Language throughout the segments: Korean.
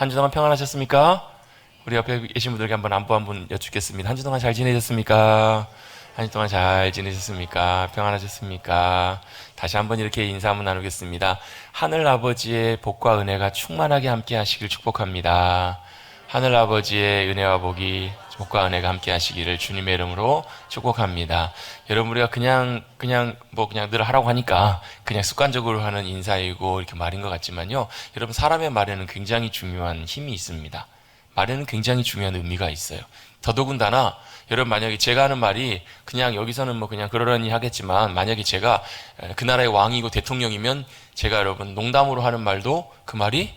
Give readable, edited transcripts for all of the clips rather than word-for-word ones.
한 주 동안 평안하셨습니까? 우리 옆에 계신 분들께 한번 안부 한번 여쭙겠습니다. 한 주 동안 잘 지내셨습니까? 한 주 동안 잘 지내셨습니까? 평안하셨습니까? 다시 한번 이렇게 인사 한번 나누겠습니다. 하늘 아버지의 복과 은혜가 충만하게 함께 하시길 축복합니다. 하늘 아버지의 은혜와 복이 복과 은혜가 함께 하시기를 주님의 이름으로 축복합니다. 여러분, 우리가 그냥 늘 하라고 하니까 그냥 습관적으로 하는 인사이고 이렇게 말인 것 같지만요. 여러분, 사람의 말에는 굉장히 중요한 힘이 있습니다. 말에는 굉장히 중요한 의미가 있어요. 더더군다나 여러분, 만약에 제가 하는 말이 그냥 여기서는 그냥 그러려니 하겠지만, 만약에 제가 그 나라의 왕이고 대통령이면 제가 여러분 농담으로 하는 말도 그 말이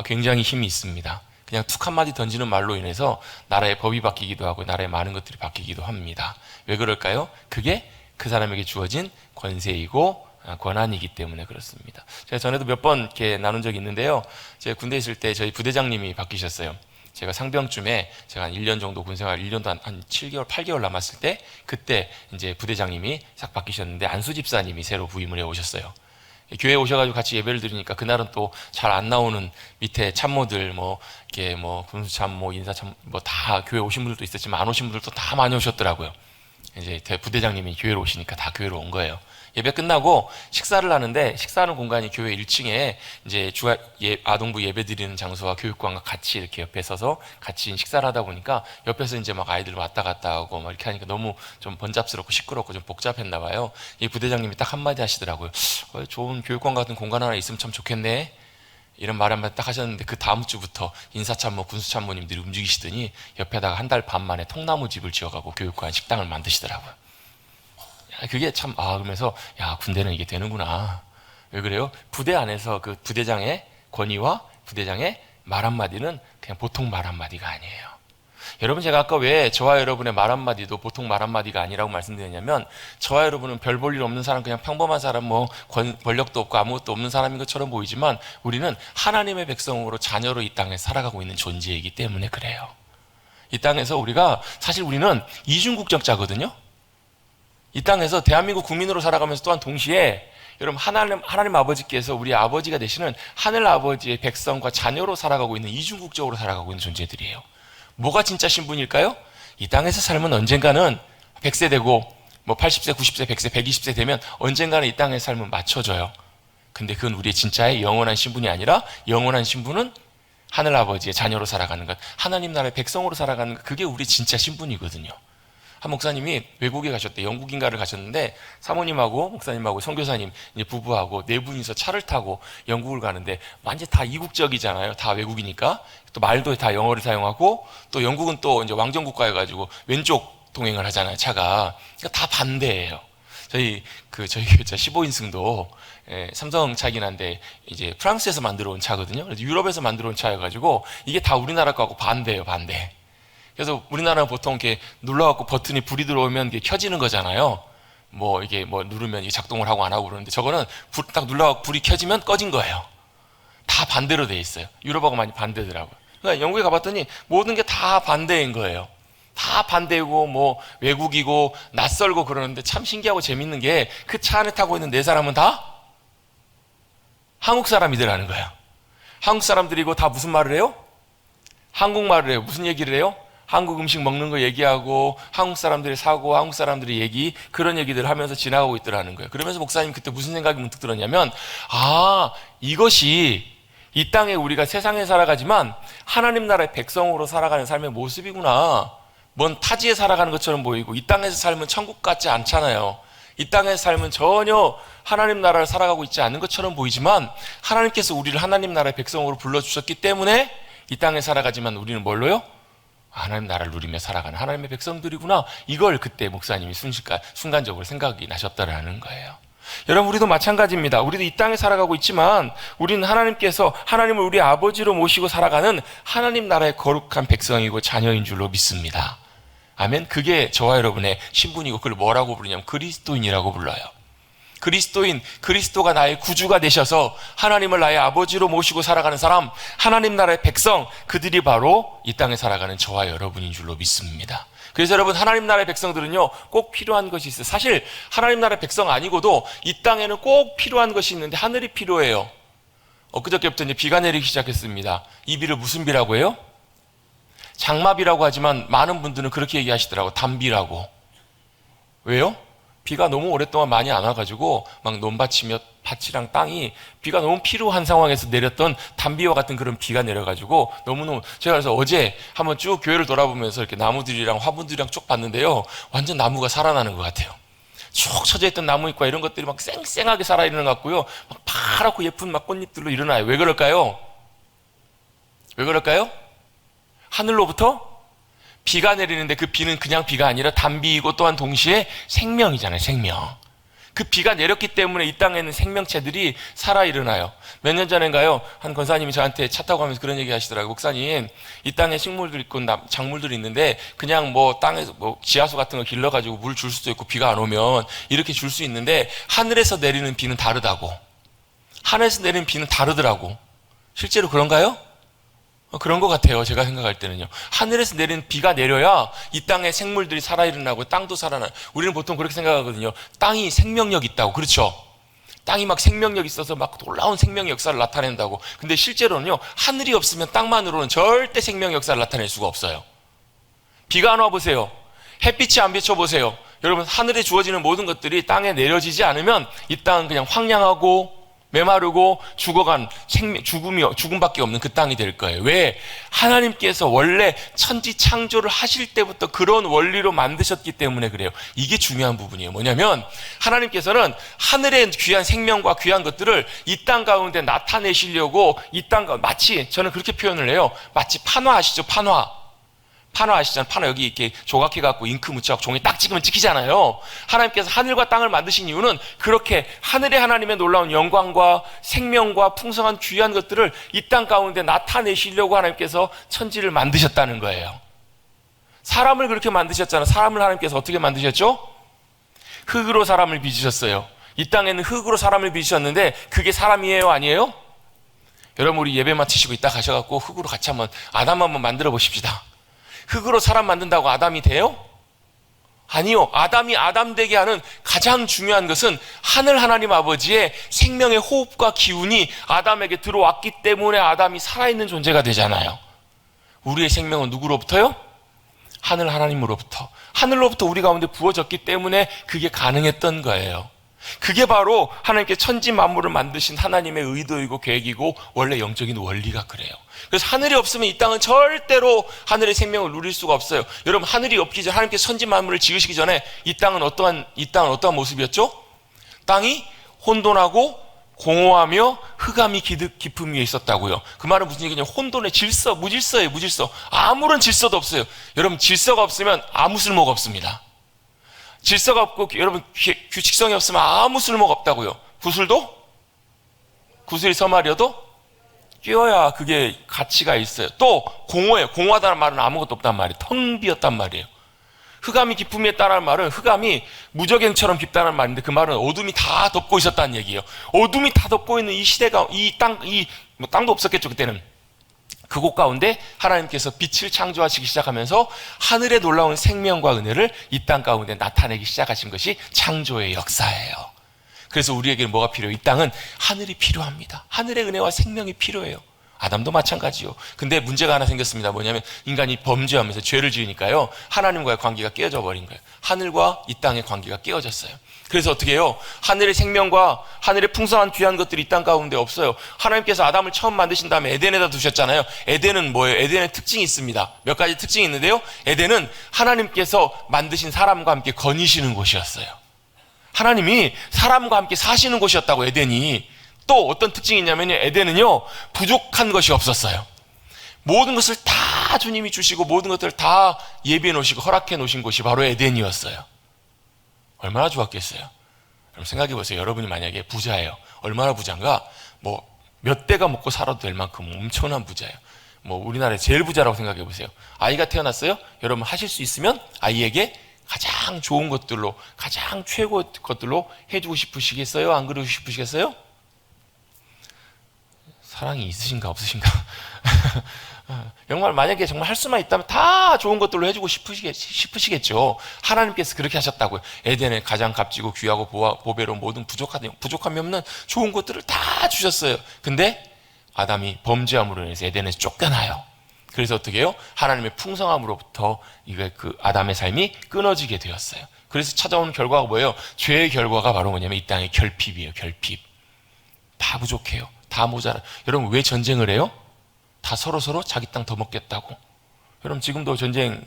굉장히 힘이 있습니다. 그냥 툭 한마디 던지는 말로 인해서 나라의 법이 바뀌기도 하고 나라의 많은 것들이 바뀌기도 합니다. 왜 그럴까요? 그게 그 사람에게 주어진 권세이고 권한이기 때문에 그렇습니다. 제가 전에도 몇 번 이렇게 나눈 적이 있는데요. 제가 군대에 있을 때 저희 부대장님이 바뀌셨어요. 제가 상병쯤에 제가 한 1년 정도 군생활, 1년도 한 7개월, 8개월 남았을 때, 그때 이제 부대장님이 싹 바뀌셨는데 안수 집사님이 새로 부임을 해 오셨어요. 교회에 오셔가지고 같이 예배를 드리니까 그날은 또 잘 안 나오는 밑에 참모들, 군수참모, 인사참모, 다 교회 오신 분들도 있었지만 안 오신 분들도 다 많이 오셨더라고요. 이제 부대장님이 교회로 오시니까 다 교회로 온 거예요. 예배 끝나고 식사를 하는데, 식사하는 공간이 교회 1층에 이제 아동부 예배 드리는 장소와 교육관과 같이 이렇게 옆에 서서 같이 식사를 하다 보니까 옆에서 이제 막 아이들 왔다 갔다 하고 막 이렇게 하니까 너무 좀 번잡스럽고 시끄럽고 좀 복잡했나 봐요. 이 부대장님이 딱 한마디 하시더라고요. 좋은 교육관 같은 공간 하나 있으면 참 좋겠네. 이런 말 한마디 딱 하셨는데, 그 다음 주부터 인사참모, 군수참모님들이 움직이시더니 옆에다가 한 달 반 만에 통나무 집을 지어가고 교육관 식당을 만드시더라고요. 그게 참, 그러면서, 군대는 이게 되는구나. 왜 그래요? 부대 안에서 그 부대장의 권위와 부대장의 말 한마디는 그냥 보통 말 한마디가 아니에요. 여러분, 제가 아까 왜 저와 여러분의 말 한마디도 보통 말 한마디가 아니라고 말씀드렸냐면, 저와 여러분은 별 볼 일 없는 사람, 그냥 평범한 사람, 권력도 없고 아무것도 없는 사람인 것처럼 보이지만, 우리는 하나님의 백성으로 자녀로 이 땅에 살아가고 있는 존재이기 때문에 그래요. 이 땅에서 사실 우리는 이중국적자거든요. 이 땅에서 대한민국 국민으로 살아가면서 또한 동시에 여러분, 하나님 아버지께서 우리 아버지가 되시는 하늘 아버지의 백성과 자녀로 살아가고 있는, 이중국적으로 살아가고 있는 존재들이에요. 뭐가 진짜 신분일까요? 이 땅에서 살면 언젠가는 100세 되고 80세, 90세, 100세, 120세 되면 언젠가는 이 땅의 삶은 맞춰져요. 근데 그건 우리의 진짜의 영원한 신분이 아니라, 영원한 신분은 하늘 아버지의 자녀로 살아가는 것, 하나님 나라의 백성으로 살아가는 것, 그게 우리 진짜 신분이거든요. 한 목사님이 외국에 가셨대. 영국인가를 가셨는데 사모님하고 목사님하고 선교사님 부부하고 네 분이서 차를 타고 영국을 가는데, 완전 다 이국적이잖아요. 다 외국이니까. 또 말도 다 영어를 사용하고, 또 영국은 또 이제 왕정국가여가지고 왼쪽 동행을 하잖아요, 차가. 그러니까 다 반대예요. 저희 15인승도 삼성차긴 한데 이제 프랑스에서 만들어 온 차거든요. 그래서 유럽에서 만들어 온 차여가지고 이게 다 우리나라 거하고 반대예요, 반대. 그래서 우리나라는 보통 이렇게 눌러갖고 버튼이 불이 들어오면 이게 켜지는 거잖아요. 이게 누르면 이게 작동을 하고 안 하고 그러는데, 저거는 딱 눌러갖고 불이 켜지면 꺼진 거예요. 다 반대로 돼 있어요. 유럽하고 많이 반대더라고요. 그러니까 영국에 가봤더니 모든 게 다 반대인 거예요. 다 반대고 외국이고 낯설고 그러는데, 참 신기하고 재밌는 게 그 차 안에 타고 있는 네 사람은 다 한국 사람이더라는 거예요. 한국 사람들이고 다 무슨 말을 해요? 한국말을 해요. 무슨 얘기를 해요? 한국 음식 먹는 거 얘기하고, 한국 사람들의 사고, 한국 사람들의 얘기, 그런 얘기들을 하면서 지나가고 있더라는 거예요. 그러면서 목사님 그때 무슨 생각이 문득 들었냐면, 이것이 이 땅에 우리가 세상에 살아가지만 하나님 나라의 백성으로 살아가는 삶의 모습이구나. 먼 타지에 살아가는 것처럼 보이고, 이 땅에서 삶은 천국 같지 않잖아요. 이 땅의 삶은 전혀 하나님 나라를 살아가고 있지 않은 것처럼 보이지만, 하나님께서 우리를 하나님 나라의 백성으로 불러주셨기 때문에 이 땅에 살아가지만 우리는 뭘로요? 하나님 나라를 누리며 살아가는 하나님의 백성들이구나. 이걸 그때 목사님이 순간적으로 생각이 나셨다라는 거예요. 여러분, 우리도 마찬가지입니다. 우리도 이 땅에 살아가고 있지만 우리는 하나님을 우리 아버지로 모시고 살아가는 하나님 나라의 거룩한 백성이고 자녀인 줄로 믿습니다. 아멘. 그게 저와 여러분의 신분이고, 그걸 뭐라고 부르냐면 그리스도인이라고 불러요. 그리스도가 나의 구주가 되셔서 하나님을 나의 아버지로 모시고 살아가는 사람, 하나님 나라의 백성, 그들이 바로 이 땅에 살아가는 저와 여러분인 줄로 믿습니다. 그래서 여러분, 하나님 나라의 백성들은요, 꼭 필요한 것이 있어요. 사실 하나님 나라의 백성 아니고도 이 땅에는 꼭 필요한 것이 있는데, 하늘이 필요해요. 엊그저께부터 이제 비가 내리기 시작했습니다. 이 비를 무슨 비라고 해요? 장마비라고 하지만 많은 분들은 그렇게 얘기하시더라고요. 단비라고. 왜요? 비가 너무 오랫동안 많이 안 와가지고 막 논밭이며 밭이랑 땅이 비가 너무 필요한 상황에서 내렸던 단비와 같은 그런 비가 내려가지고 너무너무, 제가 그래서 어제 한번 쭉 교회를 돌아보면서 이렇게 나무들이랑 화분들이랑 쭉 봤는데요, 완전 나무가 살아나는 것 같아요. 쭉 쳐져 있던 나무잎과 이런 것들이 막 쌩쌩하게 살아있는 것 같고요, 막 파랗고 예쁜 막 꽃잎들로 일어나요. 왜 그럴까요? 왜 그럴까요? 하늘로부터 비가 내리는데 그 비는 그냥 비가 아니라 단비이고 또한 동시에 생명이잖아요. 생명. 그 비가 내렸기 때문에 이 땅에 있는 생명체들이 살아 일어나요. 몇 년 전인가요, 한 권사님이 저한테 차 타고 가면서 그런 얘기 하시더라고요. 목사님, 이 땅에 식물들 있고 작물들이 있는데 그냥 뭐 땅에서 뭐 지하수 같은 거 길러가지고 물 줄 수도 있고 비가 안 오면 이렇게 줄 수 있는데 하늘에서 내리는 비는 다르다고. 하늘에서 내리는 비는 다르더라고. 실제로 그런가요? 그런 것 같아요. 제가 생각할 때는요. 하늘에서 내리는 비가 내려야 이 땅에 생물들이 살아 일어나고 땅도 살아나요. 우리는 보통 그렇게 생각하거든요. 땅이 생명력 있다고. 그렇죠? 땅이 막 생명력 있어서 막 놀라운 생명의 역사를 나타낸다고. 근데 실제로는요, 하늘이 없으면 땅만으로는 절대 생명의 역사를 나타낼 수가 없어요. 비가 안 와 보세요. 햇빛이 안 비춰 보세요. 여러분, 하늘에 주어지는 모든 것들이 땅에 내려지지 않으면 이 땅은 그냥 황량하고 메마르고 죽어간 죽음밖에 없는 그 땅이 될 거예요. 왜? 하나님께서 원래 천지 창조를 하실 때부터 그런 원리로 만드셨기 때문에 그래요. 이게 중요한 부분이에요. 뭐냐면 하나님께서는 하늘의 귀한 생명과 귀한 것들을 이 땅 가운데 나타내시려고 이 땅 가운데, 마치 저는 그렇게 표현을 해요. 마치 판화 아시죠? 판화 아시잖아요. 판화 여기 이렇게 조각해갖고 잉크 묻혀갖고 종이에 딱 찍으면 찍히잖아요. 하나님께서 하늘과 땅을 만드신 이유는 그렇게 하늘의 하나님의 놀라운 영광과 생명과 풍성한 귀한 것들을 이 땅 가운데 나타내시려고 하나님께서 천지를 만드셨다는 거예요. 사람을 그렇게 만드셨잖아요. 사람을 하나님께서 어떻게 만드셨죠? 흙으로 사람을 빚으셨어요. 이 땅에는 흙으로 사람을 빚으셨는데 그게 사람이에요? 아니에요? 여러분, 우리 예배 마치시고 이따 가셔갖고 흙으로 같이 한번 아담 한번 만들어 보십시다. 흙으로 사람 만든다고 아담이 돼요? 아니요. 아담이 아담 되게 하는 가장 중요한 것은 하늘 하나님 아버지의 생명의 호흡과 기운이 아담에게 들어왔기 때문에 아담이 살아있는 존재가 되잖아요. 우리의 생명은 누구로부터요? 하늘 하나님으로부터. 하늘로부터 우리 가운데 부어졌기 때문에 그게 가능했던 거예요. 그게 바로 하나님께 천지 만물을 만드신 하나님의 의도이고 계획이고 원래 영적인 원리가 그래요. 그래서 하늘이 없으면 이 땅은 절대로 하늘의 생명을 누릴 수가 없어요. 여러분, 하늘이 없기 전에, 하나님께 천지 만물을 지으시기 전에 이 땅은 어떠한 모습이었죠? 땅이 혼돈하고 공허하며 흑암이 깊음 위에 있었다고요. 그 말은 무슨 얘기냐면 혼돈의 질서, 무질서예요. 무질서. 아무런 질서도 없어요. 여러분, 질서가 없으면 아무 쓸모가 없습니다. 질서가 없고 여러분 규칙성이 없으면 아무 쓸모가 없다고요. 구슬이 서말이어도 끼어야 그게 가치가 있어요. 또 공허해요. 공허하다는 말은 아무것도 없단 말이에요. 텅 비었단 말이에요. 흑암이 깊음에 있다는 말은 흑암이 무적행처럼 깊다는 말인데 그 말은 어둠이 다 덮고 있었다는 얘기예요. 어둠이 다 덮고 있는 이 시대가, 땅도 없었겠죠 그때는. 그곳 가운데 하나님께서 빛을 창조하시기 시작하면서 하늘의 놀라운 생명과 은혜를 이 땅 가운데 나타내기 시작하신 것이 창조의 역사예요. 그래서 우리에게는 뭐가 필요해요? 이 땅은 하늘이 필요합니다. 하늘의 은혜와 생명이 필요해요. 아담도 마찬가지요. 근데 문제가 하나 생겼습니다. 뭐냐면 인간이 범죄하면서 죄를 지으니까요, 하나님과의 관계가 깨어져 버린 거예요. 하늘과 이 땅의 관계가 깨어졌어요. 그래서 어떻게 해요? 하늘의 생명과 하늘의 풍성한 귀한 것들이 이 땅 가운데 없어요. 하나님께서 아담을 처음 만드신 다음에 에덴에다 두셨잖아요. 에덴은 뭐예요? 에덴의 특징이 있습니다. 몇 가지 특징이 있는데요, 에덴은 하나님께서 만드신 사람과 함께 거니시는 곳이었어요. 하나님이 사람과 함께 사시는 곳이었다고, 에덴이. 또 어떤 특징이 있냐면요, 에덴은요 부족한 것이 없었어요. 모든 것을 다 주님이 주시고 모든 것들을 다 예비해 놓으시고 허락해 놓으신 곳이 바로 에덴이었어요. 얼마나 좋았겠어요. 여러분 생각해 보세요. 여러분이 만약에 부자예요. 얼마나 부자인가? 뭐 몇 대가 먹고 살아도 될 만큼 엄청난 부자예요. 뭐 우리나라의 제일 부자라고 생각해 보세요. 아이가 태어났어요. 여러분 하실 수 있으면 아이에게 가장 좋은 것들로, 가장 최고 것들로 해주고 싶으시겠어요? 안 그러고 싶으시겠어요? 사랑이 있으신가 없으신가? 정말 만약에 정말 할 수만 있다면 다 좋은 것들로 해주고 싶으시겠죠. 하나님께서 그렇게 하셨다고요. 에덴에 가장 값지고 귀하고 보배로운 모든 부족함이 없는 좋은 것들을 다 주셨어요. 근데 아담이 범죄함으로 인해서 에덴에서 쫓겨나요. 그래서 어떻게 해요? 하나님의 풍성함으로부터 이게 그 아담의 삶이 끊어지게 되었어요. 그래서 찾아오는 결과가 뭐예요? 죄의 결과가 바로 뭐냐면 이 땅의 결핍이에요. 결핍. 다 부족해요. 다 모자라. 여러분 왜 전쟁을 해요? 다 서로 자기 땅 더 먹겠다고. 여러분 지금도 전쟁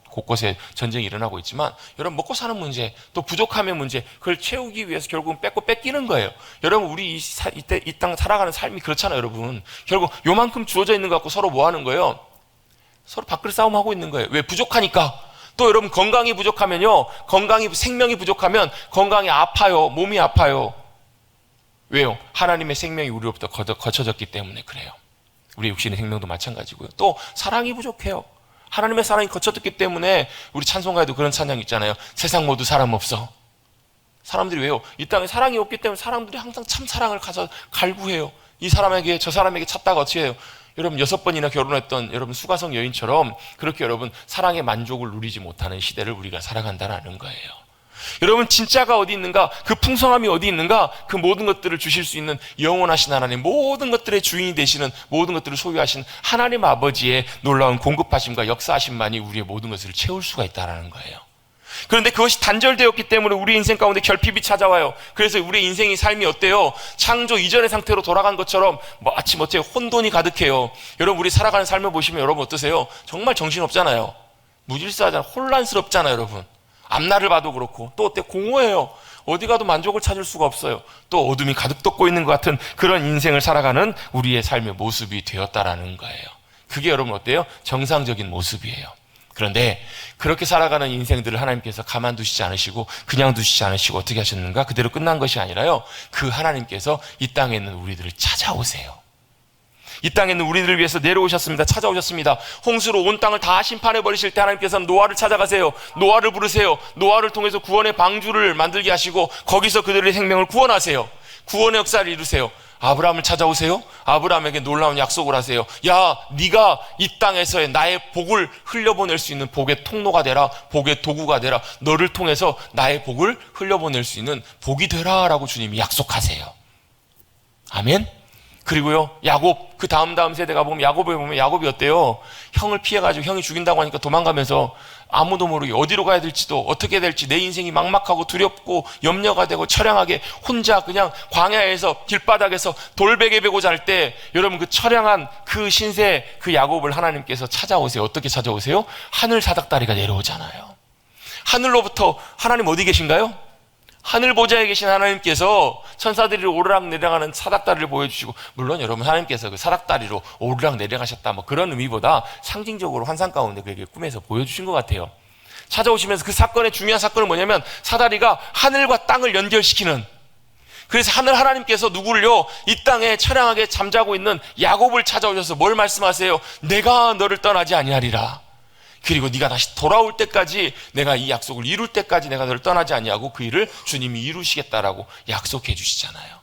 곳곳에 전쟁이 일어나고 있지만 여러분 먹고 사는 문제, 또 부족함의 문제, 그걸 채우기 위해서 결국은 뺏기는 거예요. 여러분 우리 이 땅 살아가는 삶이 그렇잖아요. 여러분 결국 요만큼 주어져 있는 것 갖고 서로 뭐 하는 거예요? 서로 밥그릇 싸움하고 있는 거예요. 왜? 부족하니까. 또 여러분 건강이 부족하면요, 생명이 부족하면 건강이 아파요. 몸이 아파요. 왜요? 하나님의 생명이 우리로부터 거쳐졌기 때문에 그래요. 우리 육신의 생명도 마찬가지고요. 또 사랑이 부족해요. 하나님의 사랑이 거쳐졌기 때문에 우리 찬송가에도 그런 찬양 있잖아요. 세상 모두 사람 없어. 사람들이 왜요? 이 땅에 사랑이 없기 때문에 사람들이 항상 참 사랑을 가서 갈구해요. 이 사람에게 저 사람에게 찾다가 어떻게 해요? 여러분 6번이나 결혼했던 여러분 수가성 여인처럼 그렇게 여러분 사랑의 만족을 누리지 못하는 시대를 우리가 살아간다는 거예요. 여러분 진짜가 어디 있는가? 그 풍성함이 어디 있는가? 그 모든 것들을 주실 수 있는 영원하신 하나님, 모든 것들의 주인이 되시는, 모든 것들을 소유하신 하나님 아버지의 놀라운 공급하심과 역사하심만이 우리의 모든 것을 채울 수가 있다는 거예요. 그런데 그것이 단절되었기 때문에 우리 인생 가운데 결핍이 찾아와요. 그래서 우리의 인생의 삶이 어때요? 창조 이전의 상태로 돌아간 것처럼 마치 어때요? 혼돈이 가득해요. 여러분 우리 살아가는 삶을 보시면 여러분 어떠세요? 정말 정신없잖아요. 무질서하잖아요. 혼란스럽잖아요. 여러분 앞날을 봐도 그렇고, 또 어때? 공허해요. 어디 가도 만족을 찾을 수가 없어요. 또 어둠이 가득 덮고 있는 것 같은 그런 인생을 살아가는 우리의 삶의 모습이 되었다라는 거예요. 그게 여러분 어때요? 정상적인 모습이에요. 그런데 그렇게 살아가는 인생들을 하나님께서 가만두시지 않으시고 그냥 두시지 않으시고 어떻게 하셨는가? 그대로 끝난 것이 아니라요, 그 하나님께서 이 땅에 있는 우리들을 찾아오세요. 이 땅에 있는 우리들을 위해서 내려오셨습니다. 찾아오셨습니다. 홍수로 온 땅을 다 심판해 버리실 때 하나님께서는 노아를 찾아가세요. 노아를 부르세요. 노아를 통해서 구원의 방주를 만들게 하시고 거기서 그들의 생명을 구원하세요. 구원의 역사를 이루세요. 아브라함을 찾아오세요. 아브라함에게 놀라운 약속을 하세요. 야, 네가 이 땅에서의 나의 복을 흘려보낼 수 있는 복의 통로가 되라. 복의 도구가 되라. 너를 통해서 나의 복을 흘려보낼 수 있는 복이 되라 라고 주님이 약속하세요. 아멘. 그리고요, 야곱, 그 다음 세대가 보면 야곱이 어때요? 형을 피해가지고 형이 죽인다고 하니까 도망가면서 아무도 모르게 어디로 가야 될지도, 어떻게 될지, 내 인생이 막막하고 두렵고 염려가 되고 처량하게 혼자 그냥 광야에서 길바닥에서 돌베개 베고 잘 때, 여러분 그 처량한 그 신세, 그 야곱을 하나님께서 찾아오세요. 어떻게 찾아오세요? 하늘 사닥다리가 내려오잖아요. 하늘로부터 하나님 어디 계신가요? 하늘 보좌에 계신 하나님께서 천사들이 오르락 내려가는 사닥다리를 보여주시고, 물론 여러분 하나님께서 그 사닥다리로 오르락 내려가셨다 그런 의미보다 상징적으로 환상 가운데 그에게 꿈에서 보여주신 것 같아요. 찾아오시면서 그 사건의 중요한 사건은 뭐냐면 사다리가 하늘과 땅을 연결시키는, 그래서 하늘 하나님께서 누구를요? 이 땅에 처량하게 잠자고 있는 야곱을 찾아오셔서 뭘 말씀하세요? 내가 너를 떠나지 아니하리라. 그리고 네가 다시 돌아올 때까지, 내가 이 약속을 이룰 때까지 내가 너를 떠나지 아니하고 그 일을 주님이 이루시겠다라고 약속해 주시잖아요.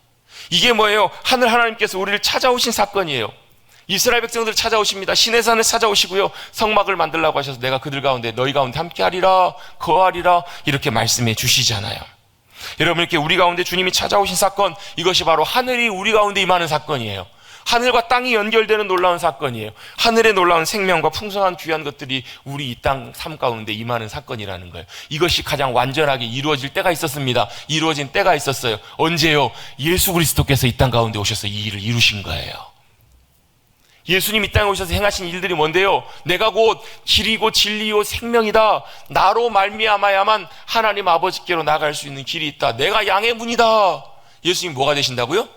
이게 뭐예요? 하늘 하나님께서 우리를 찾아오신 사건이에요. 이스라엘 백성들을 찾아오십니다. 시내산을 찾아오시고요, 성막을 만들라고 하셔서 내가 그들 가운데 너희 가운데 함께하리라, 거하리라 이렇게 말씀해 주시잖아요. 여러분 이렇게 우리 가운데 주님이 찾아오신 사건, 이것이 바로 하늘이 우리 가운데 임하는 사건이에요. 하늘과 땅이 연결되는 놀라운 사건이에요. 하늘의 놀라운 생명과 풍성한 귀한 것들이 우리 이 땅 삶 가운데 임하는 사건이라는 거예요. 이것이 가장 완전하게 이루어질 때가 있었습니다. 이루어진 때가 있었어요. 언제요? 예수 그리스도께서 이 땅 가운데 오셔서 이 일을 이루신 거예요. 예수님 이 땅에 오셔서 행하신 일들이 뭔데요? 내가 곧 길이고 진리요 생명이다. 나로 말미암아야만 하나님 아버지께로 나갈 수 있는 길이 있다. 내가 양의 문이다. 예수님 뭐가 되신다고요?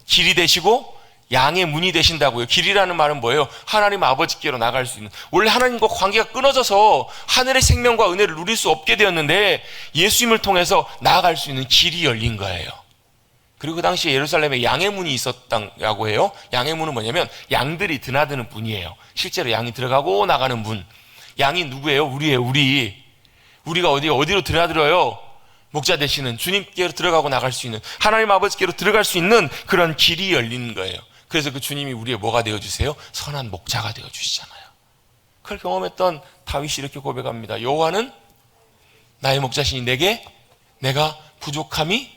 길이 되시고 양의 문이 되신다고요. 길이라는 말은 뭐예요? 하나님 아버지께로 나갈 수 있는, 원래 하나님과 관계가 끊어져서 하늘의 생명과 은혜를 누릴 수 없게 되었는데 예수님을 통해서 나아갈 수 있는 길이 열린 거예요. 그리고 그 당시에 예루살렘에 양의 문이 있었다고 해요. 양의 문은 뭐냐면 양들이 드나드는 문이에요. 실제로 양이 들어가고 나가는 문. 양이 누구예요? 우리예요. 우리가 어디로 드나들어요? 목자 되시는 주님께로 들어가고 나갈 수 있는, 하나님 아버지께로 들어갈 수 있는 그런 길이 열리는 거예요. 그래서 그 주님이 우리의 뭐가 되어주세요? 선한 목자가 되어주시잖아요. 그걸 경험했던 다윗이 이렇게 고백합니다. 여호와는 나의 목자시니 내가 부족함이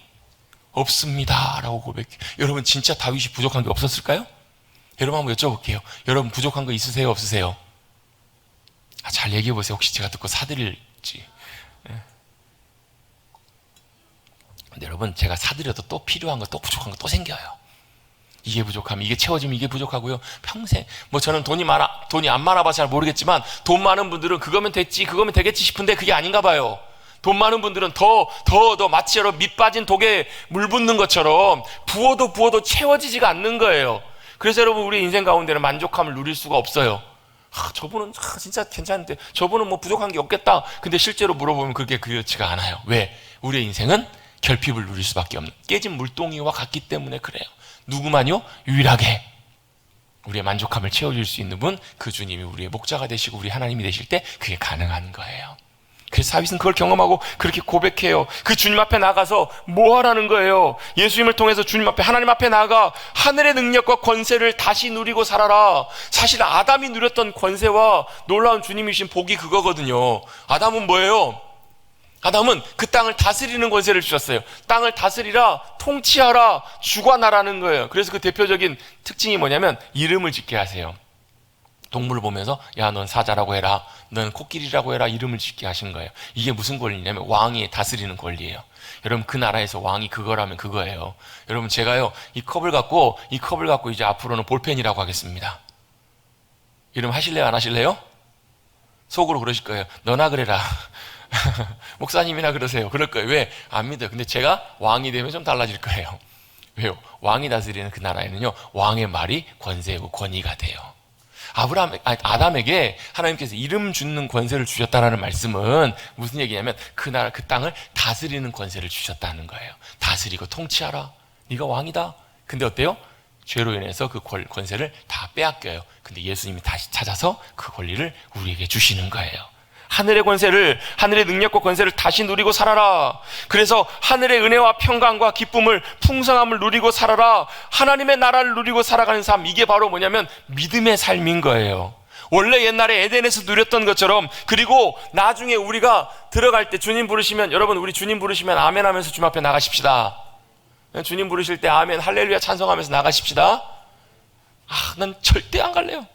없습니다 라고 고백해. 여러분 진짜 다윗이 부족한 게 없었을까요? 여러분 한번 여쭤볼게요. 여러분 부족한 거 있으세요 없으세요? 잘 얘기해 보세요. 혹시 제가 듣고 사드릴지. 근데 여러분 제가 사드려도 또 필요한 거 또 부족한 거 또 생겨요. 이게 부족하면 이게 채워지면 이게 부족하고요. 평생 저는 돈이 안 많아봐서 잘 모르겠지만 돈 많은 분들은 그거면 됐지 그거면 되겠지 싶은데 그게 아닌가 봐요. 돈 많은 분들은 더 마치 여러분 밑 빠진 독에 물 붓는 것처럼 부어도 채워지지가 않는 거예요. 그래서 여러분 우리 인생 가운데는 만족함을 누릴 수가 없어요. 저분은 진짜 괜찮은데 저분은 부족한 게 없겠다. 근데 실제로 물어보면 그게 그렇지가 않아요. 왜? 우리의 인생은 결핍을 누릴 수밖에 없는 깨진 물동이와 같기 때문에 그래요. 누구만요? 유일하게 우리의 만족함을 채워줄 수 있는 분, 그 주님이 우리의 목자가 되시고 우리 하나님이 되실 때 그게 가능한 거예요. 그래서 다윗은 그걸 경험하고 그렇게 고백해요. 그 주님 앞에 나가서 뭐 하라는 거예요? 예수님을 통해서 주님 앞에 하나님 앞에 나가 하늘의 능력과 권세를 다시 누리고 살아라. 사실 아담이 누렸던 권세와 놀라운 주님이 주신 복이 그거거든요. 아담은 뭐예요? 아담은 그 땅을 다스리는 권세를 주셨어요. 땅을 다스리라, 통치하라, 주관하라는 거예요. 그래서 그 대표적인 특징이 뭐냐면 이름을 짓게 하세요. 동물을 보면서 야, 넌 사자라고 해라, 넌 코끼리라고 해라, 이름을 짓게 하신 거예요. 이게 무슨 권리냐면 왕이 다스리는 권리예요. 여러분 그 나라에서 왕이 그거라면 그거예요. 여러분 제가요 이 컵을 갖고 이제 앞으로는 볼펜이라고 하겠습니다. 이름 하실래요 안 하실래요? 속으로 그러실 거예요. 너나 그래라. 목사님이나 그러세요. 그럴 거예요. 왜? 안 믿어요. 근데 제가 왕이 되면 좀 달라질 거예요. 왜요? 왕이 다스리는 그 나라에는요 왕의 말이 권세고 권위가 돼요. 아담에게 하나님께서 이름 짓는 권세를 주셨다라는 말씀은 무슨 얘기냐면 그 나라 그 땅을 다스리는 권세를 주셨다는 거예요. 다스리고 통치하라. 네가 왕이다. 근데 어때요? 죄로 인해서 그 권세를 다 빼앗겨요. 근데 예수님이 다시 찾아서 그 권리를 우리에게 주시는 거예요. 하늘의 권세를, 하늘의 능력과 권세를 다시 누리고 살아라. 그래서 하늘의 은혜와 평강과 기쁨을, 풍성함을 누리고 살아라. 하나님의 나라를 누리고 살아가는 삶, 이게 바로 뭐냐면 믿음의 삶인 거예요. 원래 옛날에 에덴에서 누렸던 것처럼, 그리고 나중에 우리가 들어갈 때 주님 부르시면, 여러분 우리 주님 부르시면 아멘 하면서 주님 앞에 나가십시다. 주님 부르실 때 아멘 할렐루야 찬송하면서 나가십시다. 난 절대 안 갈래요.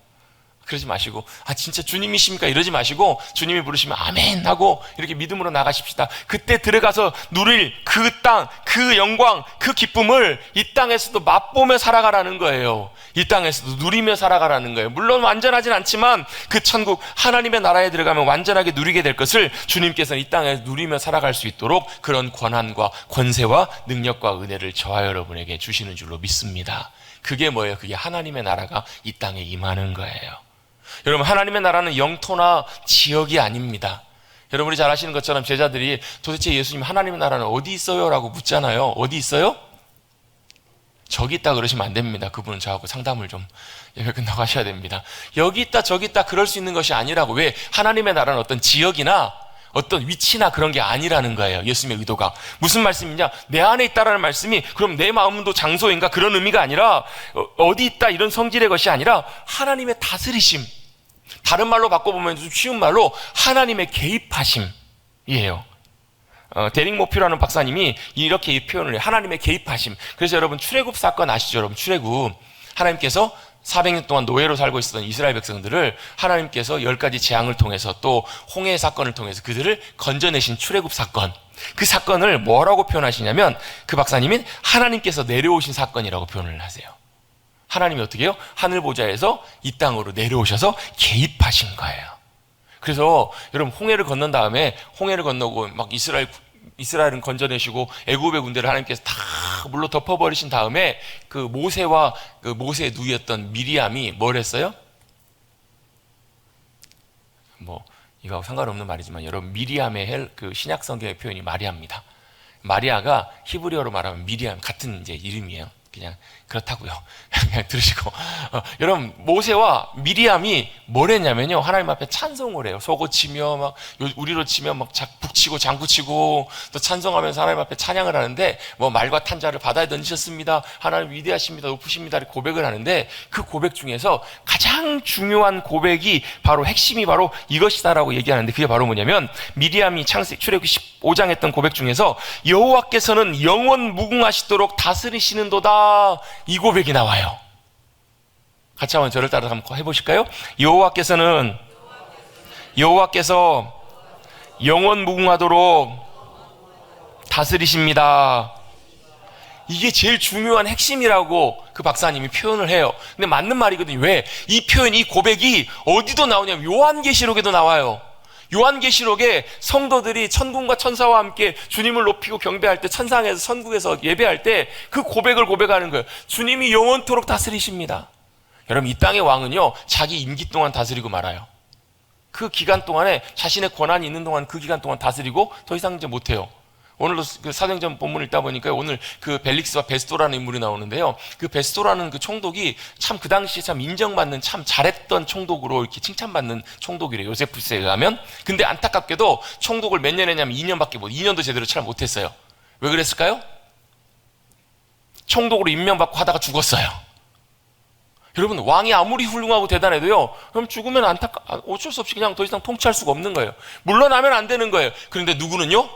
그러지 마시고 진짜 주님이십니까? 이러지 마시고 주님이 부르시면 아멘 하고 이렇게 믿음으로 나가십시다. 그때 들어가서 누릴 그 땅, 그 영광, 그 기쁨을 이 땅에서도 맛보며 살아가라는 거예요. 이 땅에서도 누리며 살아가라는 거예요. 물론 완전하진 않지만 그 천국 하나님의 나라에 들어가면 완전하게 누리게 될 것을 주님께서는 이 땅에 누리며 살아갈 수 있도록 그런 권한과 권세와 능력과 은혜를 저와 여러분에게 주시는 줄로 믿습니다. 그게 뭐예요? 그게 하나님의 나라가 이 땅에 임하는 거예요. 여러분 하나님의 나라는 영토나 지역이 아닙니다. 여러분이 잘 아시는 것처럼 제자들이 도대체 예수님 하나님의 나라는 어디 있어요? 라고 묻잖아요. 어디 있어요? 저기 있다 그러시면 안 됩니다. 그분은 저하고 상담을 좀 예배 끝나고 하셔야 됩니다. 여기 있다 저기 있다 그럴 수 있는 것이 아니라고. 왜? 하나님의 나라는 어떤 지역이나 어떤 위치나 그런 게 아니라는 거예요. 예수님의 의도가 무슨 말씀이냐? 내 안에 있다라는 말씀이 그럼 내 마음도 장소인가 그런 의미가 아니라 어디 있다 이런 성질의 것이 아니라 하나님의 다스리심, 다른 말로 바꿔보면 좀 쉬운 말로 하나님의 개입하심이에요. 데릭 모피라는 박사님이 이렇게 이 표현을 해요. 하나님의 개입하심. 그래서 여러분 출애굽 사건 아시죠? 여러분 출애굽 하나님께서 400년 동안 노예로 살고 있었던 이스라엘 백성들을 하나님께서 10가지 재앙을 통해서 또 홍해 사건을 통해서 그들을 건져내신 출애굽 사건, 그 사건을 뭐라고 표현하시냐면 그 박사님은 하나님께서 내려오신 사건이라고 표현을 하세요. 하나님이 어떻게 해요? 하늘 보좌에서 이 땅으로 내려오셔서 개입하신 거예요. 그래서 여러분 홍해를 건넌 다음에 홍해를 건너고 막 이스라엘은 건져내시고 애굽의 군대를 하나님께서 다 물로 덮어버리신 다음에 그 모세와 그 모세의 누이였던 미리암이 뭘 했어요? 이거하고 상관없는 말이지만 여러분 미리암의 그 신약 성경의 표현이 마리아입니다. 마리아가 히브리어로 말하면 미리암 같은 이제 이름이에요. 그냥 그렇다고요. 그냥 들으시고 여러분 모세와 미리암이 뭘 했냐면요, 하나님 앞에 찬송을 해요. 속옷치며 막 우리로 치면 막 북치고 장구치고 또 찬송하면서 하나님 앞에 찬양을 하는데, 뭐 말과 탄자를 바다에 던지셨습니다, 하나님 위대하십니다, 높으십니다, 이렇게 고백을 하는데, 그 고백 중에서 가장 중요한 고백이 바로 핵심이 바로 이것이다라고 얘기하는데, 그게 바로 뭐냐면 미리암이 출애굽기 15장 했던 고백 중에서 여호와께서는 영원 무궁하시도록 다스리시는도다, 이 고백이 나와요. 같이 한번 저를 따라 한번 해보실까요? 여호와께서 영원 무궁하도록 다스리십니다. 이게 제일 중요한 핵심이라고 그 박사님이 표현을 해요. 근데 맞는 말이거든요. 왜? 이 표현, 이 고백이 어디도 나오냐면 요한계시록에도 나와요. 요한계시록에 성도들이 천군과 천사와 함께 주님을 높이고 경배할 때, 천상에서 천국에서 예배할 때 그 고백을 고백하는 거예요. 주님이 영원토록 다스리십니다. 여러분, 이 땅의 왕은요, 자기 임기 동안 다스리고 말아요. 그 기간 동안에 자신의 권한이 있는 동안 그 기간 동안 다스리고 더 이상 이제 못해요. 오늘도 그 사도행전 본문을 읽다 보니까 오늘 그 벨릭스와 베스토라는 인물이 나오는데요. 그 베스토라는 그 총독이 참 그 당시에 참 인정받는, 참 잘했던 총독으로 이렇게 칭찬받는 총독이래요, 요세푸스에 의하면. 근데 안타깝게도 총독을 몇 년 했냐면 2년밖에 2년도 제대로 잘 못했어요. 왜 그랬을까요? 총독으로 임명받고 하다가 죽었어요. 여러분, 왕이 아무리 훌륭하고 대단해도요, 그럼 죽으면 어쩔 수 없이 그냥 더 이상 통치할 수가 없는 거예요. 물러나면 안 되는 거예요. 그런데 누구는요?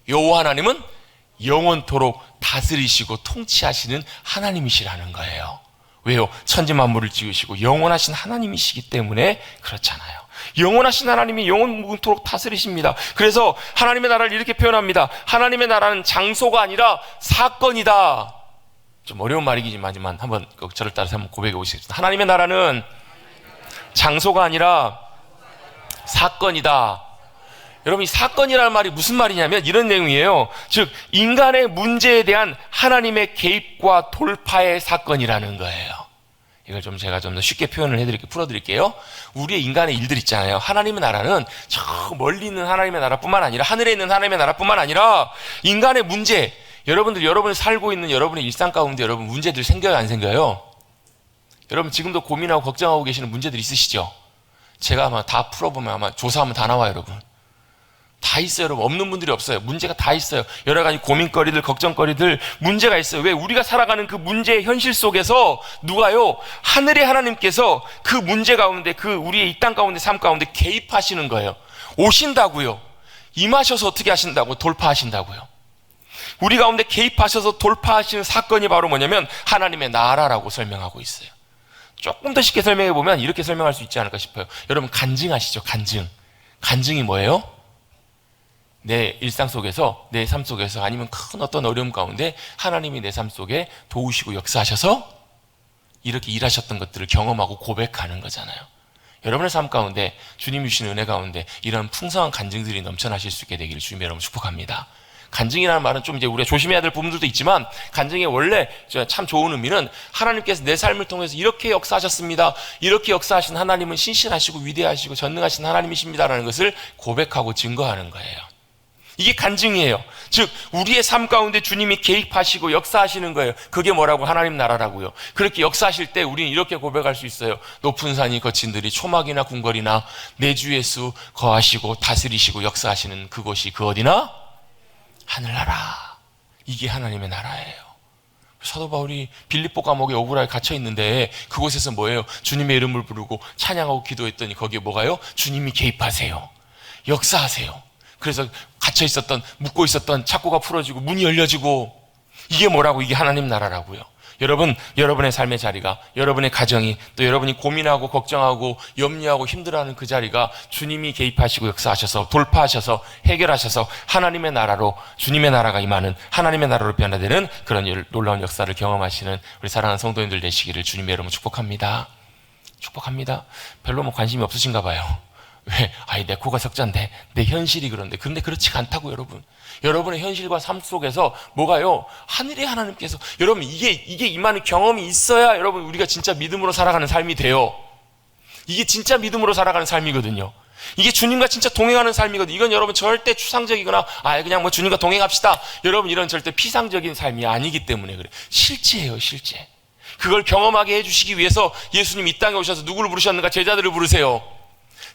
여호와 하나님은 영원토록 다스리시고 통치하시는 하나님이시라는 거예요. 왜요? 천지 만물을 지으시고 영원하신 하나님이시기 때문에 그렇잖아요. 영원하신 하나님이 영원토록 다스리십니다. 그래서 하나님의 나라를 이렇게 표현합니다. 하나님의 나라는 장소가 아니라 사건이다. 좀 어려운 말이지만 한번 저를 따라서 한번 고백해 보시겠습니다. 하나님의 나라는 장소가 아니라 사건이다. 여러분, 이 사건이라는 말이 무슨 말이냐면 이런 내용이에요. 즉, 인간의 문제에 대한 하나님의 개입과 돌파의 사건이라는 거예요. 이걸 좀 제가 좀 더 쉽게 표현을 해드릴게요. 풀어드릴게요. 우리의 인간의 일들 있잖아요. 하나님의 나라는 저 멀리 있는 하나님의 나라뿐만 아니라, 하늘에 있는 하나님의 나라뿐만 아니라 인간의 문제, 여러분이 살고 있는 여러분의 일상 가운데 여러분 문제들 생겨요, 안 생겨요? 여러분 지금도 고민하고 걱정하고 계시는 문제들 있으시죠? 제가 아마 다 풀어보면 아마 조사하면 다 나와요, 여러분. 다 있어요, 여러분. 없는 분들이 없어요. 문제가 다 있어요. 여러 가지 고민거리들, 걱정거리들, 문제가 있어요. 왜? 우리가 살아가는 그 문제의 현실 속에서 누가요? 하늘의 하나님께서 그 문제 가운데, 그 우리의 이 땅 가운데, 삶 가운데 개입하시는 거예요. 오신다고요. 임하셔서 어떻게 하신다고? 돌파하신다고요. 우리 가운데 개입하셔서 돌파하시는 사건이 바로 뭐냐면 하나님의 나라라고 설명하고 있어요. 조금 더 쉽게 설명해 보면 이렇게 설명할 수 있지 않을까 싶어요. 여러분, 간증하시죠? 간증이 뭐예요? 내 일상 속에서, 내 삶 속에서, 아니면 큰 어떤 어려움 가운데 하나님이 내 삶 속에 도우시고 역사하셔서 이렇게 일하셨던 것들을 경험하고 고백하는 거잖아요. 여러분의 삶 가운데 주님이 주신 은혜 가운데 이런 풍성한 간증들이 넘쳐나실 수 있게 되기를 주님의 여러분 축복합니다. 간증이라는 말은 좀 이제 우리가 조심해야 될 부분들도 있지만, 간증의 원래 참 좋은 의미는 하나님께서 내 삶을 통해서 이렇게 역사하셨습니다, 이렇게 역사하신 하나님은 신실하시고 위대하시고 전능하신 하나님이십니다라는 것을 고백하고 증거하는 거예요. 이게 간증이에요. 즉 우리의 삶 가운데 주님이 개입하시고 역사하시는 거예요. 그게 뭐라고? 하나님 나라라고요. 그렇게 역사하실 때 우리는 이렇게 고백할 수 있어요. 높은 산이 거친 들이 초막이나 궁궐이나 내 주 예수 거하시고 다스리시고 역사하시는 그곳이 그 어디나? 하늘나라. 이게 하나님의 나라예요. 사도 바울이 빌립보 감옥에 억울하게 갇혀 있는데 그곳에서 뭐예요? 주님의 이름을 부르고 찬양하고 기도했더니 거기에 뭐가요? 주님이 개입하세요. 역사하세요. 그래서 갇혀 있었던, 묶고 있었던 착고가 풀어지고 문이 열려지고, 이게 뭐라고? 이게 하나님 나라라고요. 여러분, 여러분의 삶의 자리가, 여러분의 가정이, 또 여러분이 고민하고 걱정하고 염려하고 힘들어하는 그 자리가 주님이 개입하시고 역사하셔서 돌파하셔서 해결하셔서 하나님의 나라로, 주님의 나라가 임하는 하나님의 나라로 변화되는 그런 놀라운 역사를 경험하시는 우리 사랑하는 성도님들 되시기를 주님의 이름으로 축복합니다. 별로 관심이 없으신가 봐요. 왜? 내 코가 석자인데, 내 현실이 그런데. 그런데 그렇지가 않다고, 여러분. 여러분의 현실과 삶 속에서 뭐가요? 하늘의 하나님께서, 여러분, 이게 임하는 경험이 있어야 여러분, 우리가 진짜 믿음으로 살아가는 삶이 돼요. 이게 진짜 믿음으로 살아가는 삶이거든요. 이게 주님과 진짜 동행하는 삶이거든요. 이건 여러분 절대 추상적이거나, 그냥 주님과 동행합시다, 여러분, 이런 절대 피상적인 삶이 아니기 때문에 그래. 실제예요, 실제. 그걸 경험하게 해주시기 위해서 예수님 이 땅에 오셔서 누구를 부르셨는가? 제자들을 부르세요.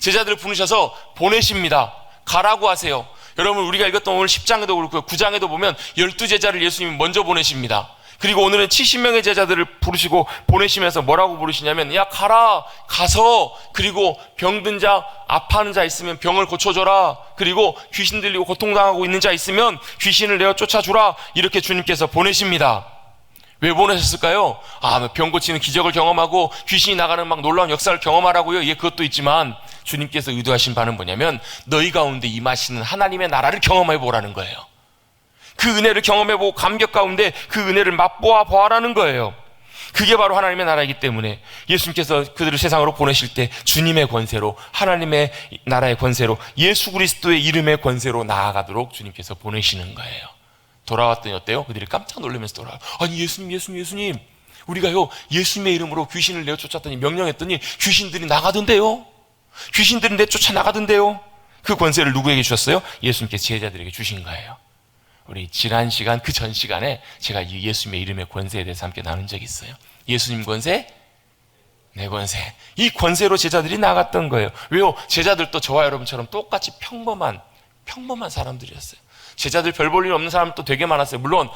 제자들을 부르셔서 보내십니다. 가라고 하세요. 여러분, 우리가 읽었던 오늘 10장에도 그렇고요, 9장에도 보면 12제자를 예수님이 먼저 보내십니다. 그리고 오늘은 70명의 제자들을 부르시고 보내시면서 뭐라고 부르시냐면, 야, 가라, 가서, 그리고 병든 자, 아파하는 자 있으면 병을 고쳐줘라. 그리고 귀신 들리고 고통당하고 있는 자 있으면 귀신을 내어 쫓아주라. 이렇게 주님께서 보내십니다. 왜 보내셨을까요? 병 고치는 기적을 경험하고 귀신이 나가는 막 놀라운 역사를 경험하라고요? 예, 그것도 있지만 주님께서 의도하신 바는 뭐냐면, 너희 가운데 임하시는 하나님의 나라를 경험해 보라는 거예요. 그 은혜를 경험해보고 감격 가운데 그 은혜를 맛보아 보아라는 거예요. 그게 바로 하나님의 나라이기 때문에 예수님께서 그들을 세상으로 보내실 때 주님의 권세로, 하나님의 나라의 권세로, 예수 그리스도의 이름의 권세로 나아가도록 주님께서 보내시는 거예요. 돌아왔더니 어때요? 그들이 깜짝 놀라면서 돌아와요. 아니, 예수님, 우리가요 예수님의 이름으로 귀신을 내어 쫓았더니, 명령했더니 귀신들이 나가던데요. 귀신들이 내쫓아 나가던데요. 그 권세를 누구에게 주셨어요? 예수님께서 제자들에게 주신 거예요. 우리 지난 시간, 그 전 시간에 제가 이 예수님의 이름의 권세에 대해서 함께 나눈 적이 있어요. 예수님 권세, 내 권세. 이 권세로 제자들이 나갔던 거예요. 왜요? 제자들도 저와 여러분처럼 똑같이 평범한 사람들이었어요. 제자들 별 볼 일 없는 사람도 되게 많았어요. 물론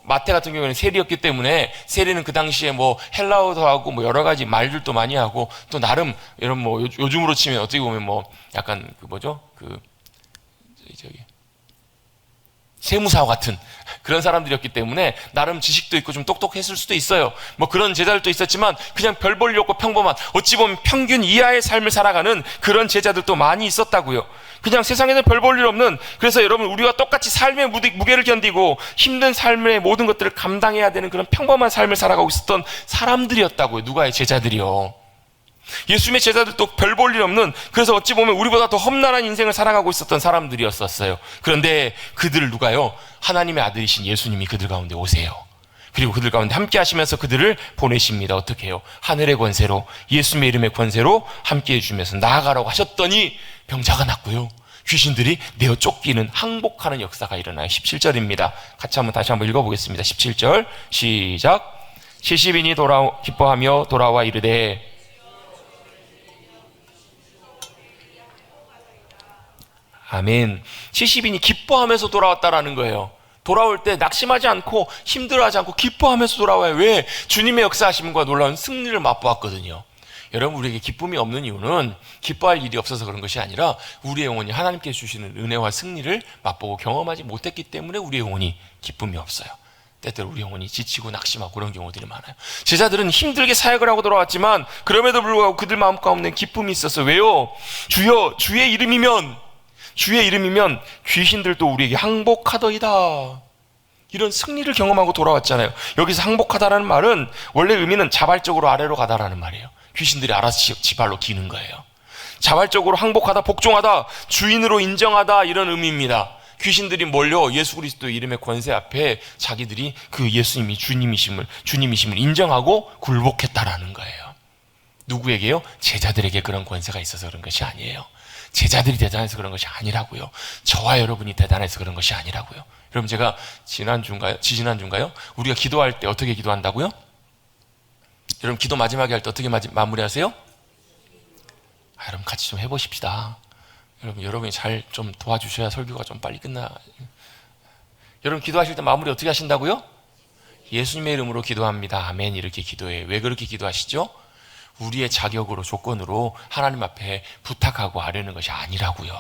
마태 같은 경우에는 세리였기 때문에, 세리는 그 당시에 헬라어도 하고 여러 가지 말들도 많이 하고, 또 나름 이런 요즘으로 치면 어떻게 보면 약간 세무사 같은 그런 사람들이었기 때문에 나름 지식도 있고 좀 똑똑했을 수도 있어요. 그런 제자들도 있었지만, 그냥 별 볼 일 없고 평범한, 어찌 보면 평균 이하의 삶을 살아가는 그런 제자들도 많이 있었다고요. 그냥 세상에는 별 볼 일 없는, 그래서 여러분, 우리와 똑같이 삶의 무게를 견디고 힘든 삶의 모든 것들을 감당해야 되는 그런 평범한 삶을 살아가고 있었던 사람들이었다고요. 누가의? 제자들이요. 예수님의 제자들도 별 볼 일 없는, 그래서 어찌 보면 우리보다 더 험난한 인생을 살아가고 있었던 사람들이었었어요. 그런데 그들을 누가요? 하나님의 아들이신 예수님이 그들 가운데 오세요. 그리고 그들 가운데 함께 하시면서 그들을 보내십니다. 어떻게 해요? 하늘의 권세로, 예수님의 이름의 권세로 함께 해주면서 나아가라고 하셨더니 병자가 났고요, 귀신들이 내어 쫓기는, 항복하는 역사가 일어나요. 17절입니다. 같이 다시 한번 읽어보겠습니다. 17절 시작. 70인이 기뻐하며 돌아와 이르되, 아멘. 70인이 기뻐하면서 돌아왔다라는 거예요. 돌아올 때 낙심하지 않고 힘들어하지 않고 기뻐하면서 돌아와요. 왜? 주님의 역사하심과 놀라운 승리를 맛보았거든요. 여러분, 우리에게 기쁨이 없는 이유는 기뻐할 일이 없어서 그런 것이 아니라, 우리의 영혼이 하나님께서 주시는 은혜와 승리를 맛보고 경험하지 못했기 때문에 우리의 영혼이 기쁨이 없어요. 때때로 우리 영혼이 지치고 낙심하고 그런 경우들이 많아요. 제자들은 힘들게 사역을 하고 돌아왔지만 그럼에도 불구하고 그들 마음 가운데 기쁨이 있었어요. 왜요? 주여, 주의 이름이면 귀신들도 우리에게 항복하더이다. 이런 승리를 경험하고 돌아왔잖아요. 여기서 항복하다라는 말은 원래 의미는 자발적으로 아래로 가다라는 말이에요. 귀신들이 알아서 지발로 기는 거예요. 자발적으로 항복하다, 복종하다, 주인으로 인정하다, 이런 의미입니다. 귀신들이 몰려 예수 그리스도의 이름의 권세 앞에 자기들이 그 예수님이 주님이심을 인정하고 굴복했다라는 거예요. 누구에게요? 제자들에게 그런 권세가 있어서 그런 것이 아니에요. 제자들이 대단해서 그런 것이 아니라고요. 저와 여러분이 대단해서 그런 것이 아니라고요. 여러분, 제가 지지난주인가요? 우리가 기도할 때 어떻게 기도한다고요? 여러분, 기도 마지막에 할 때 어떻게 마무리하세요? 여러분, 같이 좀 해보십시다. 여러분이 잘 좀 도와주셔야 설교가 좀 빨리 끝나. 여러분, 기도하실 때 마무리 어떻게 하신다고요? 예수님의 이름으로 기도합니다. 아멘. 이렇게 기도해요. 왜 그렇게 기도하시죠? 우리의 자격으로, 조건으로 하나님 앞에 부탁하고 아뢰는 것이 아니라고요.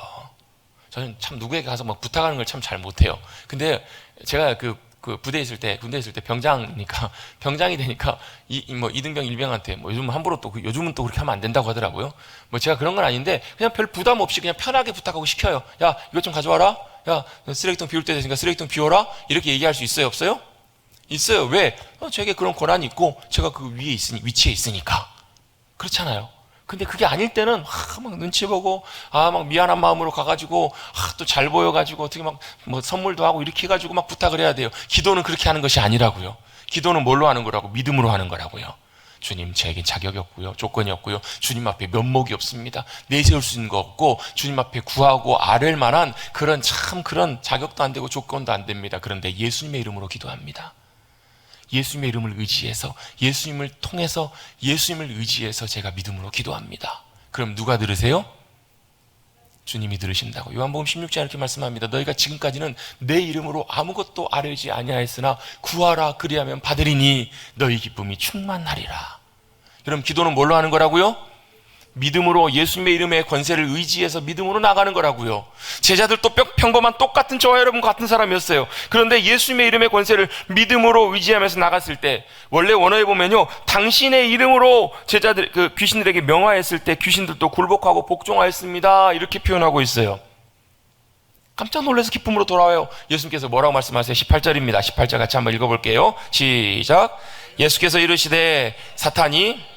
저는 참 누구에게 가서 부탁하는 걸 참 잘 못해요. 근데 제가 그 군대 있을 때 병장이 되니까 이등병, 일병한테 요즘은 또 그렇게 하면 안 된다고 하더라고요. 제가 그런 건 아닌데, 그냥 별 부담 없이 그냥 편하게 부탁하고 시켜요. 야, 이것 좀 가져와라. 야, 쓰레기통 비울 때 됐으니까 쓰레기통 비워라. 이렇게 얘기할 수 있어요, 없어요? 있어요. 왜? 제게 그런 권한이 있고 제가 그 위치에 있으니까. 그렇잖아요. 근데 그게 아닐 때는 막 눈치 보고 막 미안한 마음으로 가가지고 또 잘 보여가지고 어떻게 선물도 하고 이렇게 해가지고 막 부탁을 해야 돼요. 기도는 그렇게 하는 것이 아니라고요. 기도는 뭘로 하는 거라고? 믿음으로 하는 거라고요. 주님, 저에겐 자격이 없고요, 조건이 없고요, 주님 앞에 면목이 없습니다. 내세울 수 있는 거 없고 주님 앞에 구하고 아뢰을 만한 그런 자격도 안 되고 조건도 안 됩니다. 그런데 예수님의 이름으로 기도합니다. 예수님의 이름을 의지해서, 예수님을 통해서, 예수님을 의지해서 제가 믿음으로 기도합니다. 그럼 누가 들으세요? 주님이 들으신다고. 요한복음 16장에 이렇게 말씀합니다. 너희가 지금까지는 내 이름으로 아무것도 아뢰지 아니하였으나 구하라 그리하면 받으리니 너희 기쁨이 충만하리라. 여러분, 기도는 뭘로 하는 거라고요? 믿음으로, 예수님의 이름의 권세를 의지해서 믿음으로 나가는 거라고요. 제자들도 평범한 똑같은 저와 여러분 같은 사람이었어요. 그런데 예수님의 이름의 권세를 믿음으로 의지하면서 나갔을 때, 원래 원어에 보면요, 당신의 이름으로 제자들, 귀신들에게 명하였을 때 귀신들도 굴복하고 복종하였습니다, 이렇게 표현하고 있어요. 깜짝 놀라서 기쁨으로 돌아와요. 예수님께서 뭐라고 말씀하세요? 18절입니다. 18절 같이 한번 읽어볼게요. 시작. 예수께서 이르시되 사탄이,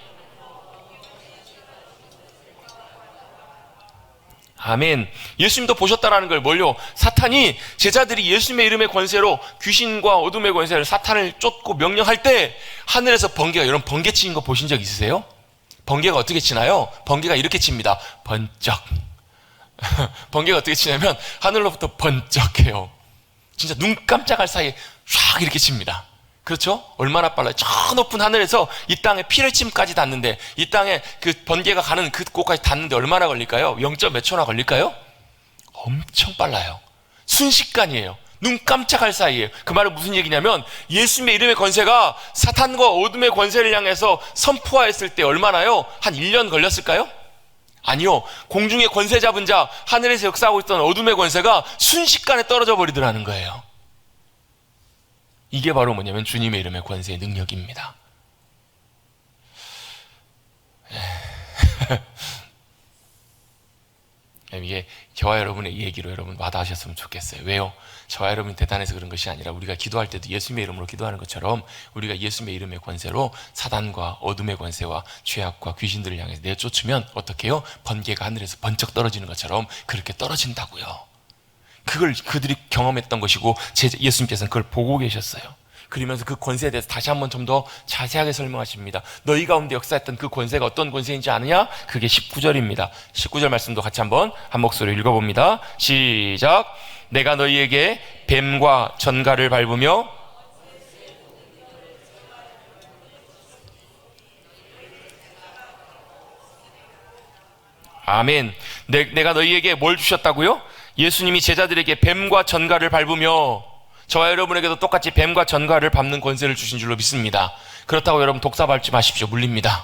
아멘. 예수님도 보셨다라는 걸, 뭘요? 사탄이, 제자들이 예수님의 이름의 권세로 귀신과 어둠의 권세를, 사탄을 쫓고 명령할 때 하늘에서 번개가, 여러분 번개 치는 거 보신 적 있으세요? 번개가 어떻게 치나요? 번개가 이렇게 칩니다. 번쩍. 번개가 어떻게 치냐면 하늘로부터 번쩍해요. 진짜 눈 깜짝할 사이에 쫙 이렇게 칩니다. 그렇죠? 얼마나 빨라요? 저 높은 하늘에서 이 땅에 피레침까지 닿는데, 이 땅에 그 번개가 가는 그 곳까지 닿는데 얼마나 걸릴까요? 0. 몇 초나 걸릴까요? 엄청 빨라요. 순식간이에요. 눈 깜짝할 사이에요. 그 말은 무슨 얘기냐면, 예수님의 이름의 권세가 사탄과 어둠의 권세를 향해서 선포하였을 때 얼마나요? 한 1년 걸렸을까요? 아니요. 공중에 권세 잡은 자, 하늘에서 역사하고 있던 어둠의 권세가 순식간에 떨어져 버리더라는 거예요. 이게 바로 뭐냐면 주님의 이름의 권세의 능력입니다. 이게 저와 여러분의 얘기로 여러분 와닿으셨으면 좋겠어요. 왜요? 저와 여러분이 대단해서 그런 것이 아니라, 우리가 기도할 때도 예수님의 이름으로 기도하는 것처럼 우리가 예수님의 이름의 권세로 사단과 어둠의 권세와 죄악과 귀신들을 향해서 내쫓으면 어떻게 해요? 번개가 하늘에서 번쩍 떨어지는 것처럼 그렇게 떨어진다고요. 그걸 그들이 경험했던 것이고, 예수님께서는 그걸 보고 계셨어요. 그러면서 그 권세에 대해서 다시 한번 좀 더 자세하게 설명하십니다. 너희 가운데 역사했던 그 권세가 어떤 권세인지 아느냐? 그게 19절입니다. 19절 말씀도 같이 한번 한 목소리로 읽어봅니다. 시작. 내가 너희에게 뱀과 전갈을 밟으며 아멘. 내가 너희에게 뭘 주셨다고요? 예수님이 제자들에게 뱀과 전갈을 밟으며, 저와 여러분에게도 똑같이 뱀과 전갈을 밟는 권세를 주신 줄로 믿습니다. 그렇다고 여러분 독사 밟지 마십시오. 물립니다.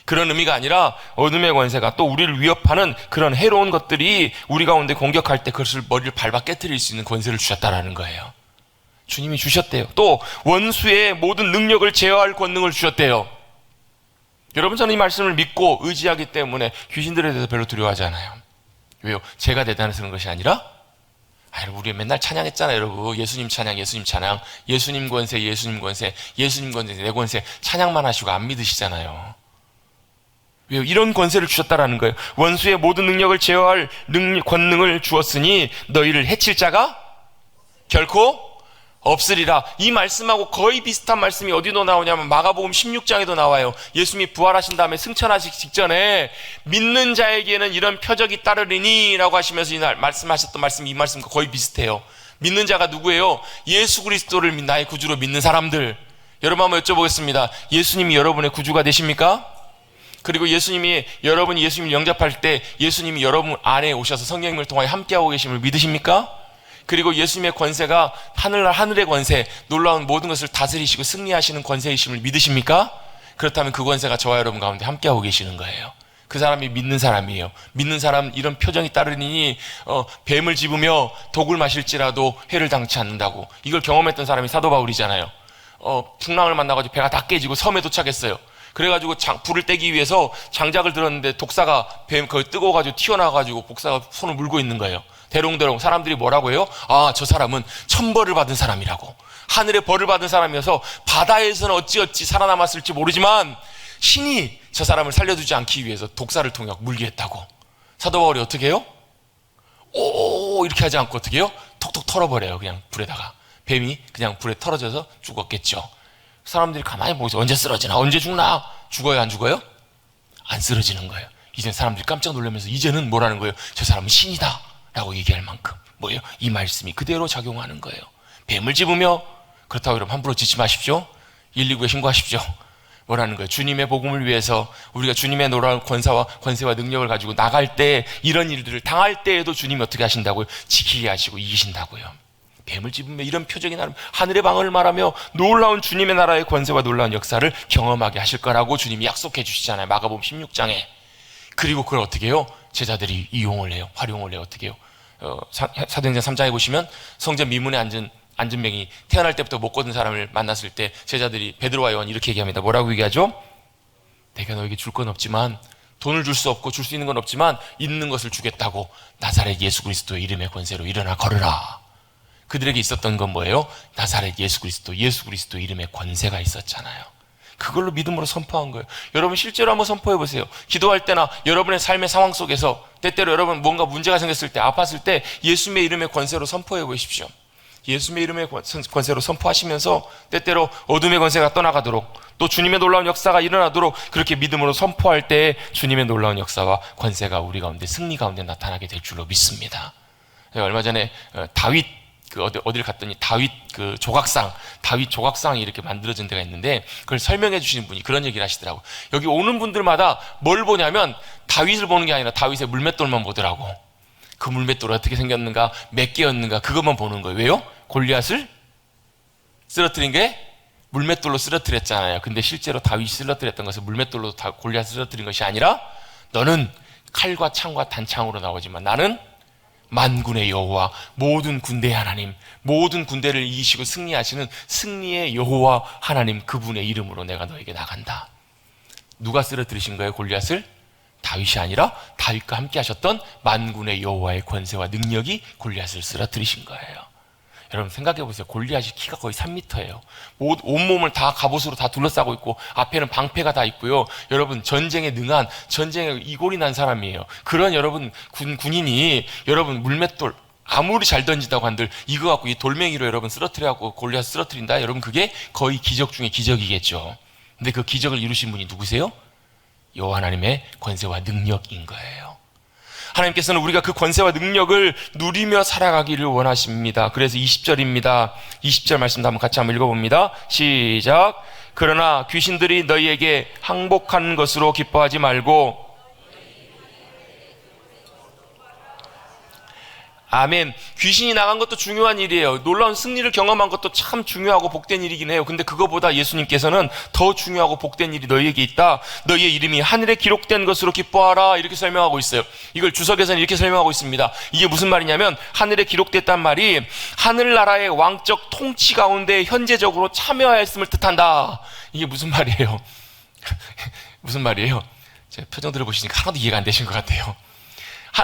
그런 의미가 아니라 어둠의 권세가, 또 우리를 위협하는 그런 해로운 것들이 우리 가운데 공격할 때 그것을 머리를 밟아 깨트릴 수 있는 권세를 주셨다라는 거예요. 주님이 주셨대요. 또 원수의 모든 능력을 제어할 권능을 주셨대요. 여러분, 저는 이 말씀을 믿고 의지하기 때문에 귀신들에 대해서 별로 두려워하지 않아요. 왜요? 제가 대단해서 그런 것이 아니라, 우리 맨날 찬양했잖아요, 여러분. 예수님 찬양, 예수님 찬양, 예수님 권세, 예수님 권세, 예수님 권세, 내 권세, 찬양만 하시고 안 믿으시잖아요. 왜요? 이런 권세를 주셨다라는 거예요. 원수의 모든 능력을 제어할 권능을 주었으니 너희를 해칠 자가 결코 없으리라. 이 말씀하고 거의 비슷한 말씀이 어디로 나오냐면 마가복음 16장에도 나와요. 예수님이 부활하신 다음에 승천하시기 직전에 믿는 자에게는 이런 표적이 따르리니 라고 하시면서 말씀하셨던 말씀, 이 말씀과 거의 비슷해요. 믿는 자가 누구예요? 예수 그리스도를 나의 구주로 믿는 사람들. 여러분, 한번 여쭤보겠습니다. 예수님이 여러분의 구주가 되십니까? 그리고 여러분이 예수님을 영접할 때 예수님이 여러분 안에 오셔서 성령님을 통하여 함께하고 계심을 믿으십니까? 그리고 예수님의 권세가 하늘의 권세, 놀라운 모든 것을 다스리시고 승리하시는 권세이심을 믿으십니까? 그렇다면 그 권세가 저와 여러분 가운데 함께하고 계시는 거예요. 그 사람이 믿는 사람이에요. 믿는 사람, 이런 표정이 따르니 뱀을 집으며 독을 마실지라도 해를 당치 않는다고. 이걸 경험했던 사람이 사도 바울이잖아요. 풍랑을 만나가지고 배가 다 깨지고 섬에 도착했어요. 그래가지고 불을 떼기 위해서 장작을 들었는데 독사가 뱀 거기 뜨거워가지고 튀어나와가지고 독사가 손을 물고 있는 거예요. 대롱대롱. 사람들이 뭐라고 해요? 저 사람은 천벌을 받은 사람이라고. 하늘의 벌을 받은 사람이어서 바다에서는 어찌어찌 살아남았을지 모르지만 신이 저 사람을 살려두지 않기 위해서 독사를 통해 물게 했다고. 사도 바울이 어떻게 해요? 오 이렇게 하지 않고 어떻게 해요? 톡톡 털어버려요. 그냥 불에다가. 뱀이 그냥 불에 털어져서 죽었겠죠. 사람들이 가만히 보고 있어. 언제 쓰러지나? 언제 죽나? 죽어요? 안 죽어요? 안 쓰러지는 거예요. 이제 사람들이 깜짝 놀라면서 이제는 뭐라는 거예요? 저 사람은 신이다 라고 얘기할 만큼 뭐예요? 이 말씀이 그대로 작용하는 거예요. 뱀을 집으며, 그렇다고 여러분 함부로 짓지 마십시오. 119에 신고하십시오. 뭐라는 거예요? 주님의 복음을 위해서 우리가 주님의 놀라운 권세와 능력을 가지고 나갈 때 이런 일들을 당할 때에도 주님이 어떻게 하신다고요? 지키게 하시고 이기신다고요. 뱀을 집으며 이런 표적이 나름 하늘의 방언을 말하며 놀라운 주님의 나라의 권세와 놀라운 역사를 경험하게 하실 거라고 주님이 약속해 주시잖아요. 마가복음 16장에. 그리고 그걸 어떻게 해요? 제자들이 이용을 해요. 활용을 해요. 어떻게 해요? 사도행전 3장에 보시면 성전 미문에 앉은 명이 태어날 때부터 못 걷는 사람을 만났을 때 제자들이 베드로와 요한이 이렇게 얘기합니다. 뭐라고 얘기하죠? 내가 너에게 줄 건 없지만, 돈을 줄 수 없고 줄 수 있는 건 없지만 있는 것을 주겠다고 나사렛 예수 그리스도의 이름의 권세로 일어나 걸으라. 그들에게 있었던 건 뭐예요? 나사렛 예수 그리스도 이름의 권세가 있었잖아요. 그걸로 믿음으로 선포한 거예요. 여러분 실제로 한번 선포해 보세요. 기도할 때나 여러분의 삶의 상황 속에서 때때로 여러분 뭔가 문제가 생겼을 때, 아팠을 때 예수님의 이름의 권세로 선포해 보십시오. 예수님의 이름의 권세로 선포하시면서 때때로 어둠의 권세가 떠나가도록, 또 주님의 놀라운 역사가 일어나도록 그렇게 믿음으로 선포할 때 주님의 놀라운 역사와 권세가 우리 가운데, 승리 가운데 나타나게 될 줄로 믿습니다. 얼마 전에 다윗 어딜 갔더니 다윗 조각상이 이렇게 만들어진 데가 있는데, 그걸 설명해 주시는 분이 그런 얘기를 하시더라고. 여기 오는 분들마다 뭘 보냐면 다윗을 보는 게 아니라 다윗의 물맷돌만 보더라고. 그 물맷돌이 어떻게 생겼는가, 몇 개였는가, 그것만 보는 거예요. 왜요? 골리앗을 쓰러뜨린 게 물맷돌로 쓰러뜨렸잖아요. 근데 실제로 다윗이 쓰러뜨렸던 것은 물맷돌로 골리앗을 쓰러뜨린 것이 아니라, 너는 칼과 창과 단창으로 나오지만 나는 만군의 여호와, 모든 군대의 하나님, 모든 군대를 이기시고 승리하시는 승리의 여호와 하나님, 그분의 이름으로 내가 너에게 나간다. 누가 쓰러뜨리신 거예요? 골리앗을? 다윗이 아니라 다윗과 함께 하셨던 만군의 여호와의 권세와 능력이 골리앗을 쓰러뜨리신 거예요. 여러분 생각해 보세요. 골리앗이 키가 거의 3m예요. 온몸을 다 갑옷으로 다 둘러싸고 있고 앞에는 방패가 다 있고요. 여러분 전쟁에 능한, 전쟁에 이골이 난 사람이에요. 그런 여러분 군인이 여러분 물맷돌 아무리 잘 던지다고 한들 이거 갖고 이 돌멩이로 여러분 쓰러뜨려갖고 골리앗 쓰러뜨린다? 여러분 그게 거의 기적 중에 기적이겠죠. 근데 그 기적을 이루신 분이 누구세요? 여호와 하나님의 권세와 능력인 거예요. 하나님께서는 우리가 그 권세와 능력을 누리며 살아가기를 원하십니다. 그래서 20절입니다. 20절 말씀도 한번 같이 한번 읽어봅니다. 시작. 그러나 귀신들이 너희에게 항복한 것으로 기뻐하지 말고, 아멘. 귀신이 나간 것도 중요한 일이에요. 놀라운 승리를 경험한 것도 참 중요하고 복된 일이긴 해요. 근데 그거보다 예수님께서는 더 중요하고 복된 일이 너희에게 있다. 너희의 이름이 하늘에 기록된 것으로 기뻐하라. 이렇게 설명하고 있어요. 이걸 주석에서는 이렇게 설명하고 있습니다. 이게 무슨 말이냐면, 하늘에 기록됐단 말이 하늘나라의 왕적 통치 가운데 현재적으로 참여하였음을 뜻한다. 이게 무슨 말이에요? 무슨 말이에요? 제 표정 들어보시니까 하나도 이해가 안 되신 것 같아요.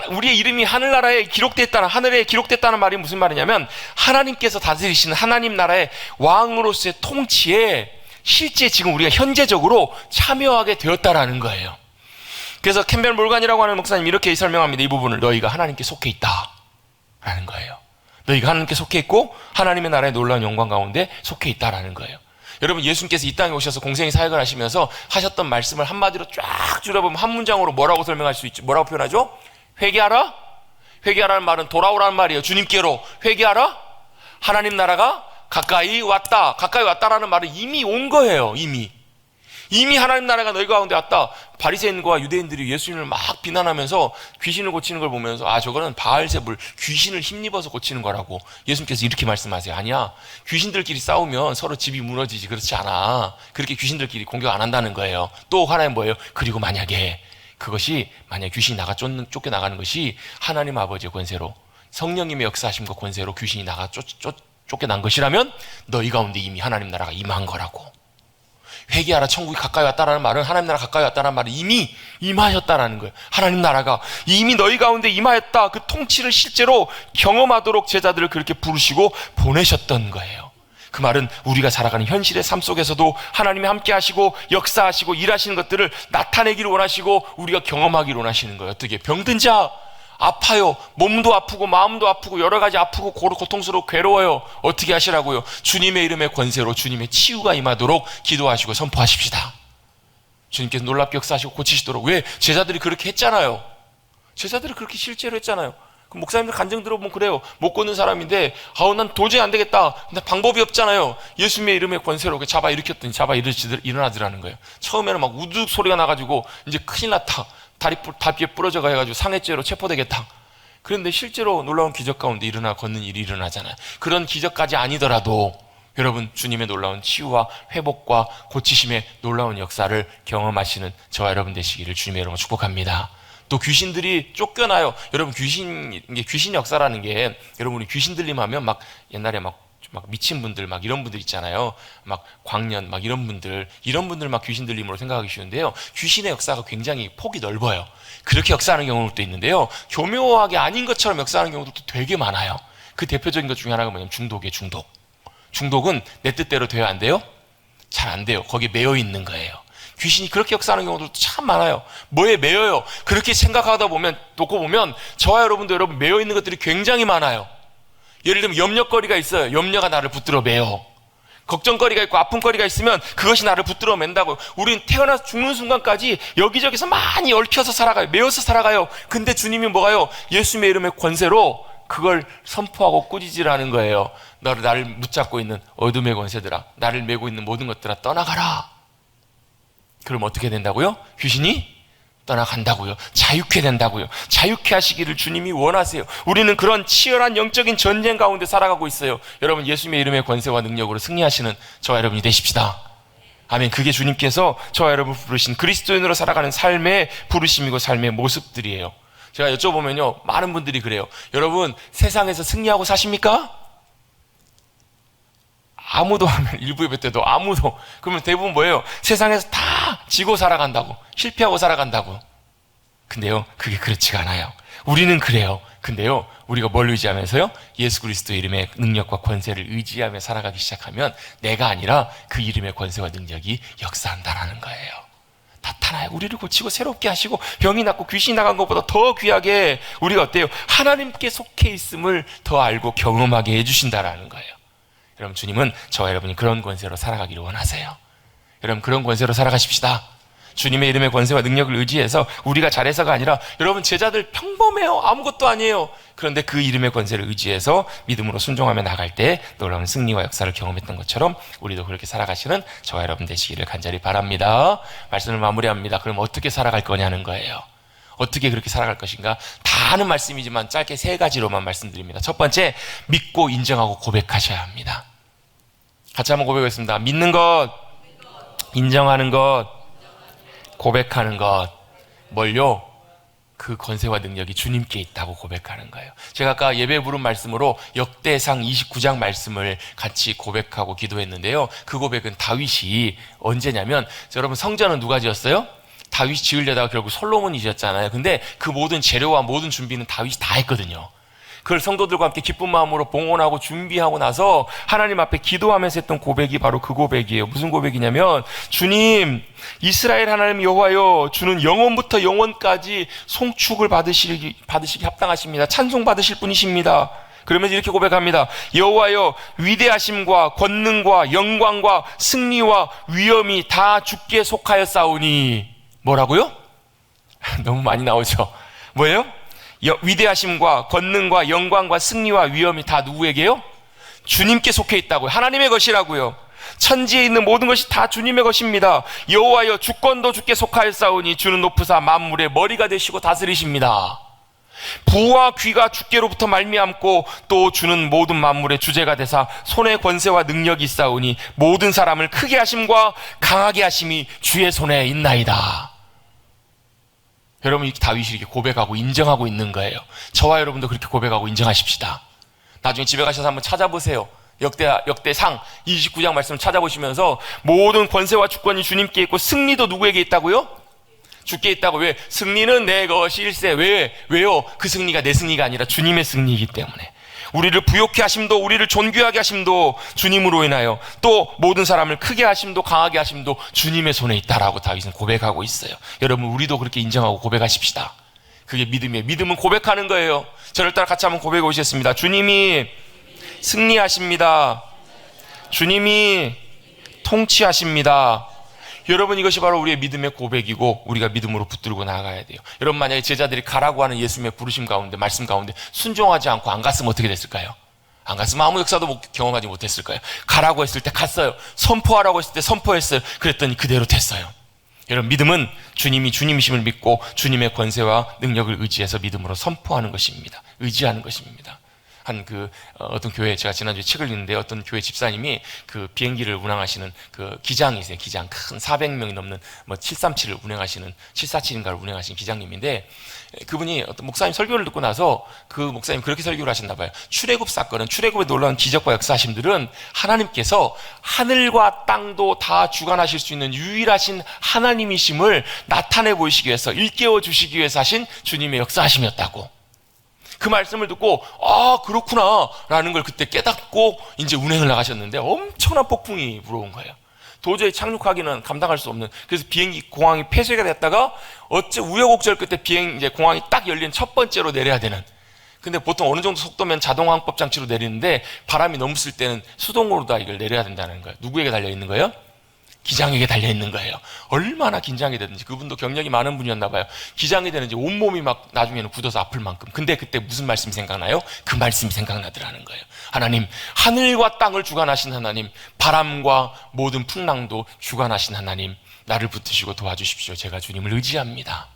우리의 이름이 하늘에 기록됐다는 말이 무슨 말이냐면, 하나님께서 다스리시는 하나님 나라의 왕으로서의 통치에 실제 지금 우리가 현재적으로 참여하게 되었다라는 거예요. 그래서 캠벨 몰간이라고 하는 목사님이 이렇게 설명합니다. 이 부분을 너희가 하나님께 속해 있다 라는 거예요. 너희가 하나님께 속해 있고 하나님의 나라의 놀라운 영광 가운데 속해 있다라는 거예요. 여러분 예수님께서 이 땅에 오셔서 공생의 사역을 하시면서 하셨던 말씀을 한마디로 쫙 줄여보면 한 문장으로 뭐라고 설명할 수 있죠? 뭐라고 표현하죠? 회개하라? 회개하라는 말은 돌아오라는 말이에요. 주님께로 회개하라? 하나님 나라가 가까이 왔다. 가까이 왔다라는 말은 이미 온 거예요. 이미 하나님 나라가 너희 가운데 왔다. 바리새인과 유대인들이 예수님을 막 비난하면서 귀신을 고치는 걸 보면서, 아, 저거는 바알세불, 귀신을 힘입어서 고치는 거라고 예수님께서 이렇게 말씀하세요. 아니야, 귀신들끼리 싸우면 서로 집이 무너지지. 그렇지 않아. 그렇게 귀신들끼리 공격 안 한다는 거예요. 또 하나는 뭐예요? 그리고 만약에 귀신이 쫓겨나가는 것이 하나님 아버지의 권세로, 성령님의 역사하심과 권세로 귀신이 쫓겨난 것이라면 너희 가운데 이미 하나님 나라가 임한 거라고. 회개하라, 천국이 가까이 왔다라는 말은, 하나님 나라 가까이 왔다라는 말은 이미 임하셨다라는 거예요. 하나님 나라가 이미 너희 가운데 임하였다. 그 통치를 실제로 경험하도록 제자들을 그렇게 부르시고 보내셨던 거예요. 그 말은 우리가 살아가는 현실의 삶 속에서도 하나님이 함께 하시고 역사하시고 일하시는 것들을 나타내기를 원하시고 우리가 경험하기를 원하시는 거예요. 어떻게? 병든 자, 아파요. 몸도 아프고 마음도 아프고 여러 가지 아프고 고통스럽고 괴로워요. 어떻게 하시라고요? 주님의 이름의 권세로 주님의 치유가 임하도록 기도하시고 선포하십시다. 주님께서 놀랍게 역사하시고 고치시도록. 왜? 제자들이 그렇게 했잖아요. 제자들이 그렇게 실제로 했잖아요. 그 목사님들 간증 들어보면 그래요. 못 걷는 사람인데 난 도저히 안 되겠다. 근데 방법이 없잖아요. 예수님의 이름의 권세로 잡아 일으켰더니 잡아 일어나더라는 거예요. 처음에는 막 우두둑 소리가 나가지고 이제 큰일 났다. 다리에 부러져가 해가지고 상해죄로 체포되겠다. 그런데 실제로 놀라운 기적 가운데 걷는 일이 일어나잖아요. 그런 기적까지 아니더라도 여러분 주님의 놀라운 치유와 회복과 고치심의 놀라운 역사를 경험하시는 저와 여러분 되시기를 주님의 이름으로 축복합니다. 또 귀신들이 쫓겨나요. 여러분 귀신 역사라는 게 여러분이 귀신 들림하면 막 옛날에 막 미친 분들 막 이런 분들 있잖아요. 막 광년 막 이런 분들 막 귀신 들림으로 생각하기 쉬운데요. 귀신의 역사가 굉장히 폭이 넓어요. 그렇게 역사하는 경우도 있는데요. 교묘하게 아닌 것처럼 역사하는 경우도 되게 많아요. 그 대표적인 것 중에 하나가 뭐냐면 중독이에요. 중독은 내 뜻대로 돼요? 안 돼요? 잘 안 돼요. 거기에 매여 있는 거예요. 귀신이 그렇게 역사하는 경우도 참 많아요. 뭐에 매여요? 그렇게 생각하다 보면 놓고 보면 저와 여러분 매여 있는 것들이 굉장히 많아요. 예를 들면 염려거리가 있어요. 염려가 나를 붙들어 매요. 걱정거리가 있고 아픔거리가 있으면 그것이 나를 붙들어 맨다고요. 우린 태어나서 죽는 순간까지 여기저기서 많이 얽혀서 살아가요. 매여서 살아가요. 근데 주님이 뭐가요? 예수님의 이름의 권세로 그걸 선포하고 꾸짖으라는 거예요. 나를 붙잡고 있는 어둠의 권세들아, 나를 메고 있는 모든 것들아 떠나가라. 그럼 어떻게 된다고요? 귀신이 떠나간다고요. 자유케 된다고요. 자유케 하시기를 주님이 원하세요. 우리는 그런 치열한 영적인 전쟁 가운데 살아가고 있어요. 여러분 예수님의 이름의 권세와 능력으로 승리하시는 저와 여러분이 되십시다. 아멘. 그게 주님께서 저와 여러분 부르신 그리스도인으로 살아가는 삶의 부르심이고 삶의 모습들이에요. 제가 여쭤보면요, 많은 분들이 그래요. 여러분 세상에서 승리하고 사십니까? 아무도 하면 일부 예배 때도 아무도. 그러면 대부분 뭐예요? 세상에서 다 지고 살아간다고, 실패하고 살아간다고. 근데요, 그게 그렇지가 않아요. 우리는 그래요. 근데요, 우리가 뭘 의지하면서요? 예수 그리스도의 이름의 능력과 권세를 의지하며 살아가기 시작하면 내가 아니라 그 이름의 권세와 능력이 역사한다라는 거예요. 나타나요. 우리를 고치고 새롭게 하시고 병이 낫고 귀신이 나간 것보다 더 귀하게 우리가 어때요? 하나님께 속해 있음을 더 알고 경험하게 해주신다라는 거예요. 여러분 주님은 저와 여러분이 그런 권세로 살아가기를 원하세요. 여러분 그런 권세로 살아가십시다. 주님의 이름의 권세와 능력을 의지해서 우리가 잘해서가 아니라 여러분 제자들 평범해요. 아무것도 아니에요. 그런데 그 이름의 권세를 의지해서 믿음으로 순종하며 나갈 때 놀라운 승리와 역사를 경험했던 것처럼 우리도 그렇게 살아가시는 저와 여러분 되시기를 간절히 바랍니다. 말씀을 마무리합니다. 그럼 어떻게 살아갈 거냐는 거예요. 어떻게 그렇게 살아갈 것인가? 다 아는 말씀이지만 짧게 3가지로만 말씀드립니다. 첫 번째, 믿고 인정하고 고백하셔야 합니다. 같이 한번 고백하겠습니다. 믿는 것, 인정하는 것, 고백하는 것. 뭘요? 그 권세와 능력이 주님께 있다고 고백하는 거예요. 제가 아까 예배 부른 말씀으로 역대상 29장 말씀을 같이 고백하고 기도했는데요. 그 고백은 다윗이 언제냐면, 여러분 성전은 누가 지었어요? 다윗이 지으려다가 결국 솔로몬이 지었잖아요. 근데 그 모든 재료와 모든 준비는 다윗이 다 했거든요. 그걸 성도들과 함께 기쁜 마음으로 봉헌하고 준비하고 나서 하나님 앞에 기도하면서 했던 고백이 바로 그 고백이에요. 무슨 고백이냐면, 주님, 이스라엘 하나님 여호와여, 주는 영원부터 영원까지 송축을 받으시기 합당하십니다. 찬송 받으실 분이십니다. 그러면서 이렇게 고백합니다. 여호와여, 위대하심과 권능과 영광과 승리와 위엄이 다 주께 속하였사오니. 뭐라고요? 너무 많이 나오죠. 뭐예요? 위대하심과 권능과 영광과 승리와 위엄이 다 누구에게요? 주님께 속해 있다고요. 하나님의 것이라고요. 천지에 있는 모든 것이 다 주님의 것입니다. 여호와여, 주권도 주께 속하였사오니 주는 높으사 만물의 머리가 되시고 다스리십니다. 부와 귀가 주께로부터 말미암고 또 주는 모든 만물의 주제가 되사 손에 권세와 능력이 있사오니 모든 사람을 크게 하심과 강하게 하심이 주의 손에 있나이다. 여러분, 이 다윗이 이렇게 고백하고 인정하고 있는 거예요. 저와 여러분도 그렇게 고백하고 인정하십시다. 나중에 집에 가셔서 한번 찾아보세요. 역대상 29장 말씀을 찾아보시면서 모든 권세와 주권이 주님께 있고 승리도 누구에게 있다고요? 주께 있다고. 왜? 승리는 내 것일세. 왜요? 그 승리가 내 승리가 아니라 주님의 승리이기 때문에. 우리를 부욕해 하심도, 우리를 존귀하게 하심도 주님으로 인하여, 또 모든 사람을 크게 하심도 강하게 하심도 주님의 손에 있다라고 다윗은 고백하고 있어요. 여러분, 우리도 그렇게 인정하고 고백하십시다. 그게 믿음이에요. 믿음은 고백하는 거예요. 저를 따라 같이 한번 고백해 오시겠습니다. 주님이 승리하십니다. 주님이 통치하십니다. 여러분, 이것이 바로 우리의 믿음의 고백이고 우리가 믿음으로 붙들고 나아가야 돼요. 여러분, 만약에 제자들이 가라고 하는 예수님의 부르심 가운데, 말씀 가운데 순종하지 않고 안 갔으면 어떻게 됐을까요? 안 갔으면 아무 역사도 경험하지 못했을 거예요. 가라고 했을 때 갔어요. 선포하라고 했을 때 선포했어요. 그랬더니 그대로 됐어요. 여러분, 믿음은 주님이 주님이심을 믿고 주님의 권세와 능력을 의지해서 믿음으로 선포하는 것입니다. 의지하는 것입니다. 어떤 교회, 제가 지난주에 책을 읽는데 어떤 교회 집사님이 그 비행기를 운항하시는 그 기장이세요. 기장. 큰 400명이 넘는 737을 운행하시는, 747인가를 운행하시는 기장님인데, 그분이 어떤 목사님 설교를 듣고 나서 그 목사님 그렇게 설교를 하셨나 봐요. 출애굽 사건은, 출애굽에 놀라운 기적과 역사하심들은 하나님께서 하늘과 땅도 다 주관하실 수 있는 유일하신 하나님이심을 나타내 보이시기 위해서, 일깨워 주시기 위해서 하신 주님의 역사하심이었다고. 그 말씀을 듣고 그렇구나 라는 걸 그때 깨닫고 이제 운행을 나가셨는데 엄청난 폭풍이 불어온 거예요. 도저히 착륙하기는 감당할 수 없는. 그래서 비행기 공항이 폐쇄가 됐다가 어째 우여곡절 끝에 이제 공항이 딱 열린 첫 번째로 내려야 되는. 근데 보통 어느 정도 속도면 자동 항법 장치로 내리는데 바람이 너무 쓸 때는 수동으로 다 이걸 내려야 된다는 거예요. 누구에게 달려 있는 거예요? 기장에게 달려있는 거예요. 얼마나 긴장이 되든지. 그분도 경력이 많은 분이었나 봐요. 기장이 되는지 온몸이 막 나중에는 굳어서 아플 만큼. 근데 그때 무슨 말씀이 생각나요? 그 말씀이 생각나더라는 거예요. 하나님, 하늘과 땅을 주관하신 하나님, 바람과 모든 풍랑도 주관하신 하나님, 나를 붙드시고 도와주십시오. 제가 주님을 의지합니다.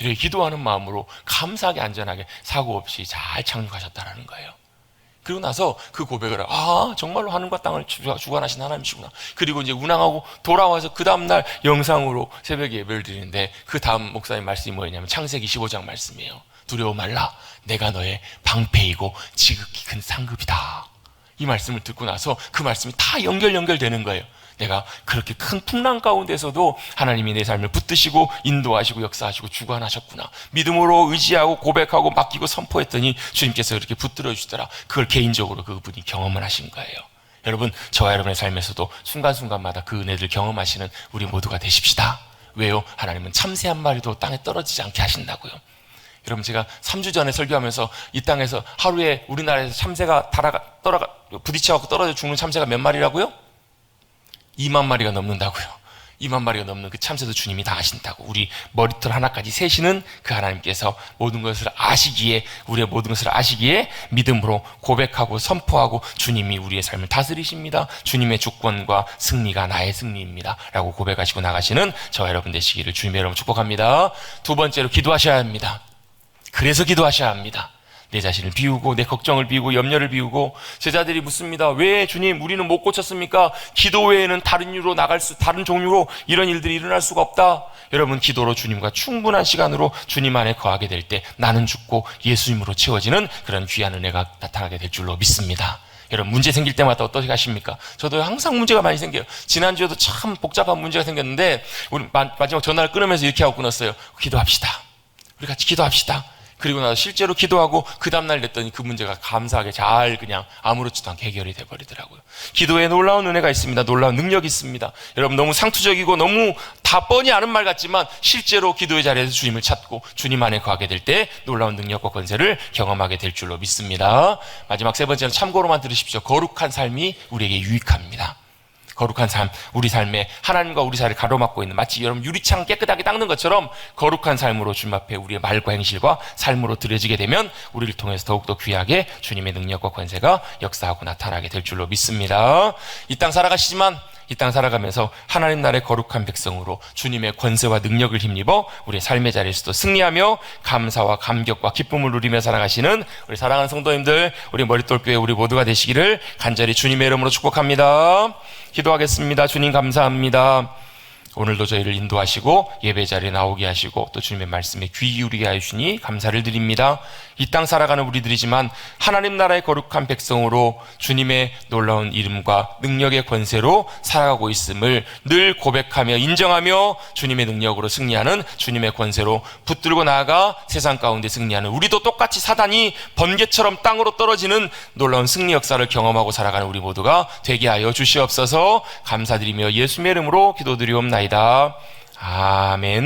이렇게 기도하는 마음으로 감사하게 안전하게 사고 없이 잘 착륙하셨다는 거예요. 그리고 나서 그 고백을 정말로 하늘과 땅을 주관하신 하나님이시구나. 그리고 이제 운항하고 돌아와서 그 다음날 영상으로 새벽에 예배를 드리는데, 그 다음 목사님 말씀이 뭐였냐면 창세기 15장 말씀이에요. 두려워 말라, 내가 너의 방패이고 지극히 큰 상급이다. 이 말씀을 듣고 나서 그 말씀이 다 연결되는 거예요. 내가 그렇게 큰 풍랑 가운데서도 하나님이 내 삶을 붙드시고 인도하시고 역사하시고 주관하셨구나. 믿음으로 의지하고 고백하고 맡기고 선포했더니 주님께서 그렇게 붙들어 주시더라. 그걸 개인적으로 그분이 경험을 하신 거예요. 여러분, 저와 여러분의 삶에서도 순간순간마다 그 은혜를 경험하시는 우리 모두가 되십시다. 왜요? 하나님은 참새 한 마리도 땅에 떨어지지 않게 하신다고요. 여러분, 제가 3주 전에 설교하면서 이 땅에서 하루에 우리나라에서 참새가 부딪혀서 떨어져 죽는 참새가 몇 마리라고요? 2만 마리가 넘는다고요. 2만 마리가 넘는 그 참새도 주님이 다 아신다고. 우리 머리털 하나까지 세시는 그 하나님께서 모든 것을 아시기에, 우리의 모든 것을 아시기에 믿음으로 고백하고 선포하고 주님이 우리의 삶을 다스리십니다. 주님의 주권과 승리가 나의 승리입니다 라고 고백하시고 나가시는 저와 여러분 되시기를 주님의 이름으로 축복합니다. 두 번째로 기도하셔야 합니다. 그래서 기도하셔야 합니다. 내 자신을 비우고, 내 걱정을 비우고, 염려를 비우고. 제자들이 묻습니다. 왜 주님, 우리는 못 고쳤습니까? 기도 외에는 다른 종류로 이런 일들이 일어날 수가 없다. 여러분, 기도로 주님과 충분한 시간으로 주님 안에 거하게 될 때 나는 죽고 예수님으로 채워지는 그런 귀한 은혜가 나타나게 될 줄로 믿습니다. 여러분, 문제 생길 때마다 어떻게 하십니까? 저도 항상 문제가 많이 생겨요. 지난주에도 참 복잡한 문제가 생겼는데 우리 마지막 전화를 끊으면서 이렇게 하고 끊었어요. 기도합시다. 우리 같이 기도합시다. 그리고 나서 실제로 기도하고 그 다음날 냈더니 그 문제가 감사하게 잘 그냥 아무렇지도 않게 해결이 돼버리더라고요. 기도에 놀라운 은혜가 있습니다. 놀라운 능력이 있습니다. 여러분, 너무 상투적이고 너무 다 뻔히 아는 말 같지만 실제로 기도의 자리에서 주님을 찾고 주님 안에 거하게 될 때 놀라운 능력과 권세를 경험하게 될 줄로 믿습니다. 마지막 세 번째는 참고로만 들으십시오. 거룩한 삶이 우리에게 유익합니다. 거룩한 삶, 우리 삶에 하나님과 우리 사이를 가로막고 있는, 마치 여러분 유리창 깨끗하게 닦는 것처럼 거룩한 삶으로 주님 앞에 우리의 말과 행실과 삶으로 드려지게 되면 우리를 통해서 더욱더 귀하게 주님의 능력과 권세가 역사하고 나타나게 될 줄로 믿습니다. 이 땅 살아가시지만 이 땅 살아가면서 하나님 나라의 거룩한 백성으로 주님의 권세와 능력을 힘입어 우리의 삶의 자리에서도 승리하며 감사와 감격과 기쁨을 누리며 살아가시는 우리 사랑하는 성도님들, 우리 머릿돌교회 우리 모두가 되시기를 간절히 주님의 이름으로 축복합니다. 기도하겠습니다. 주님, 감사합니다. 오늘도 저희를 인도하시고 예배 자리에 나오게 하시고 또 주님의 말씀에 귀 기울이게 하시니 감사를 드립니다. 이 땅 살아가는 우리들이지만 하나님 나라의 거룩한 백성으로 주님의 놀라운 이름과 능력의 권세로 살아가고 있음을 늘 고백하며 인정하며 주님의 능력으로 승리하는, 주님의 권세로 붙들고 나아가 세상 가운데 승리하는, 우리도 똑같이 사단이 번개처럼 땅으로 떨어지는 놀라운 승리 역사를 경험하고 살아가는 우리 모두가 되게 하여 주시옵소서. 감사드리며 예수님의 이름으로 기도드리옵나이다. 아멘.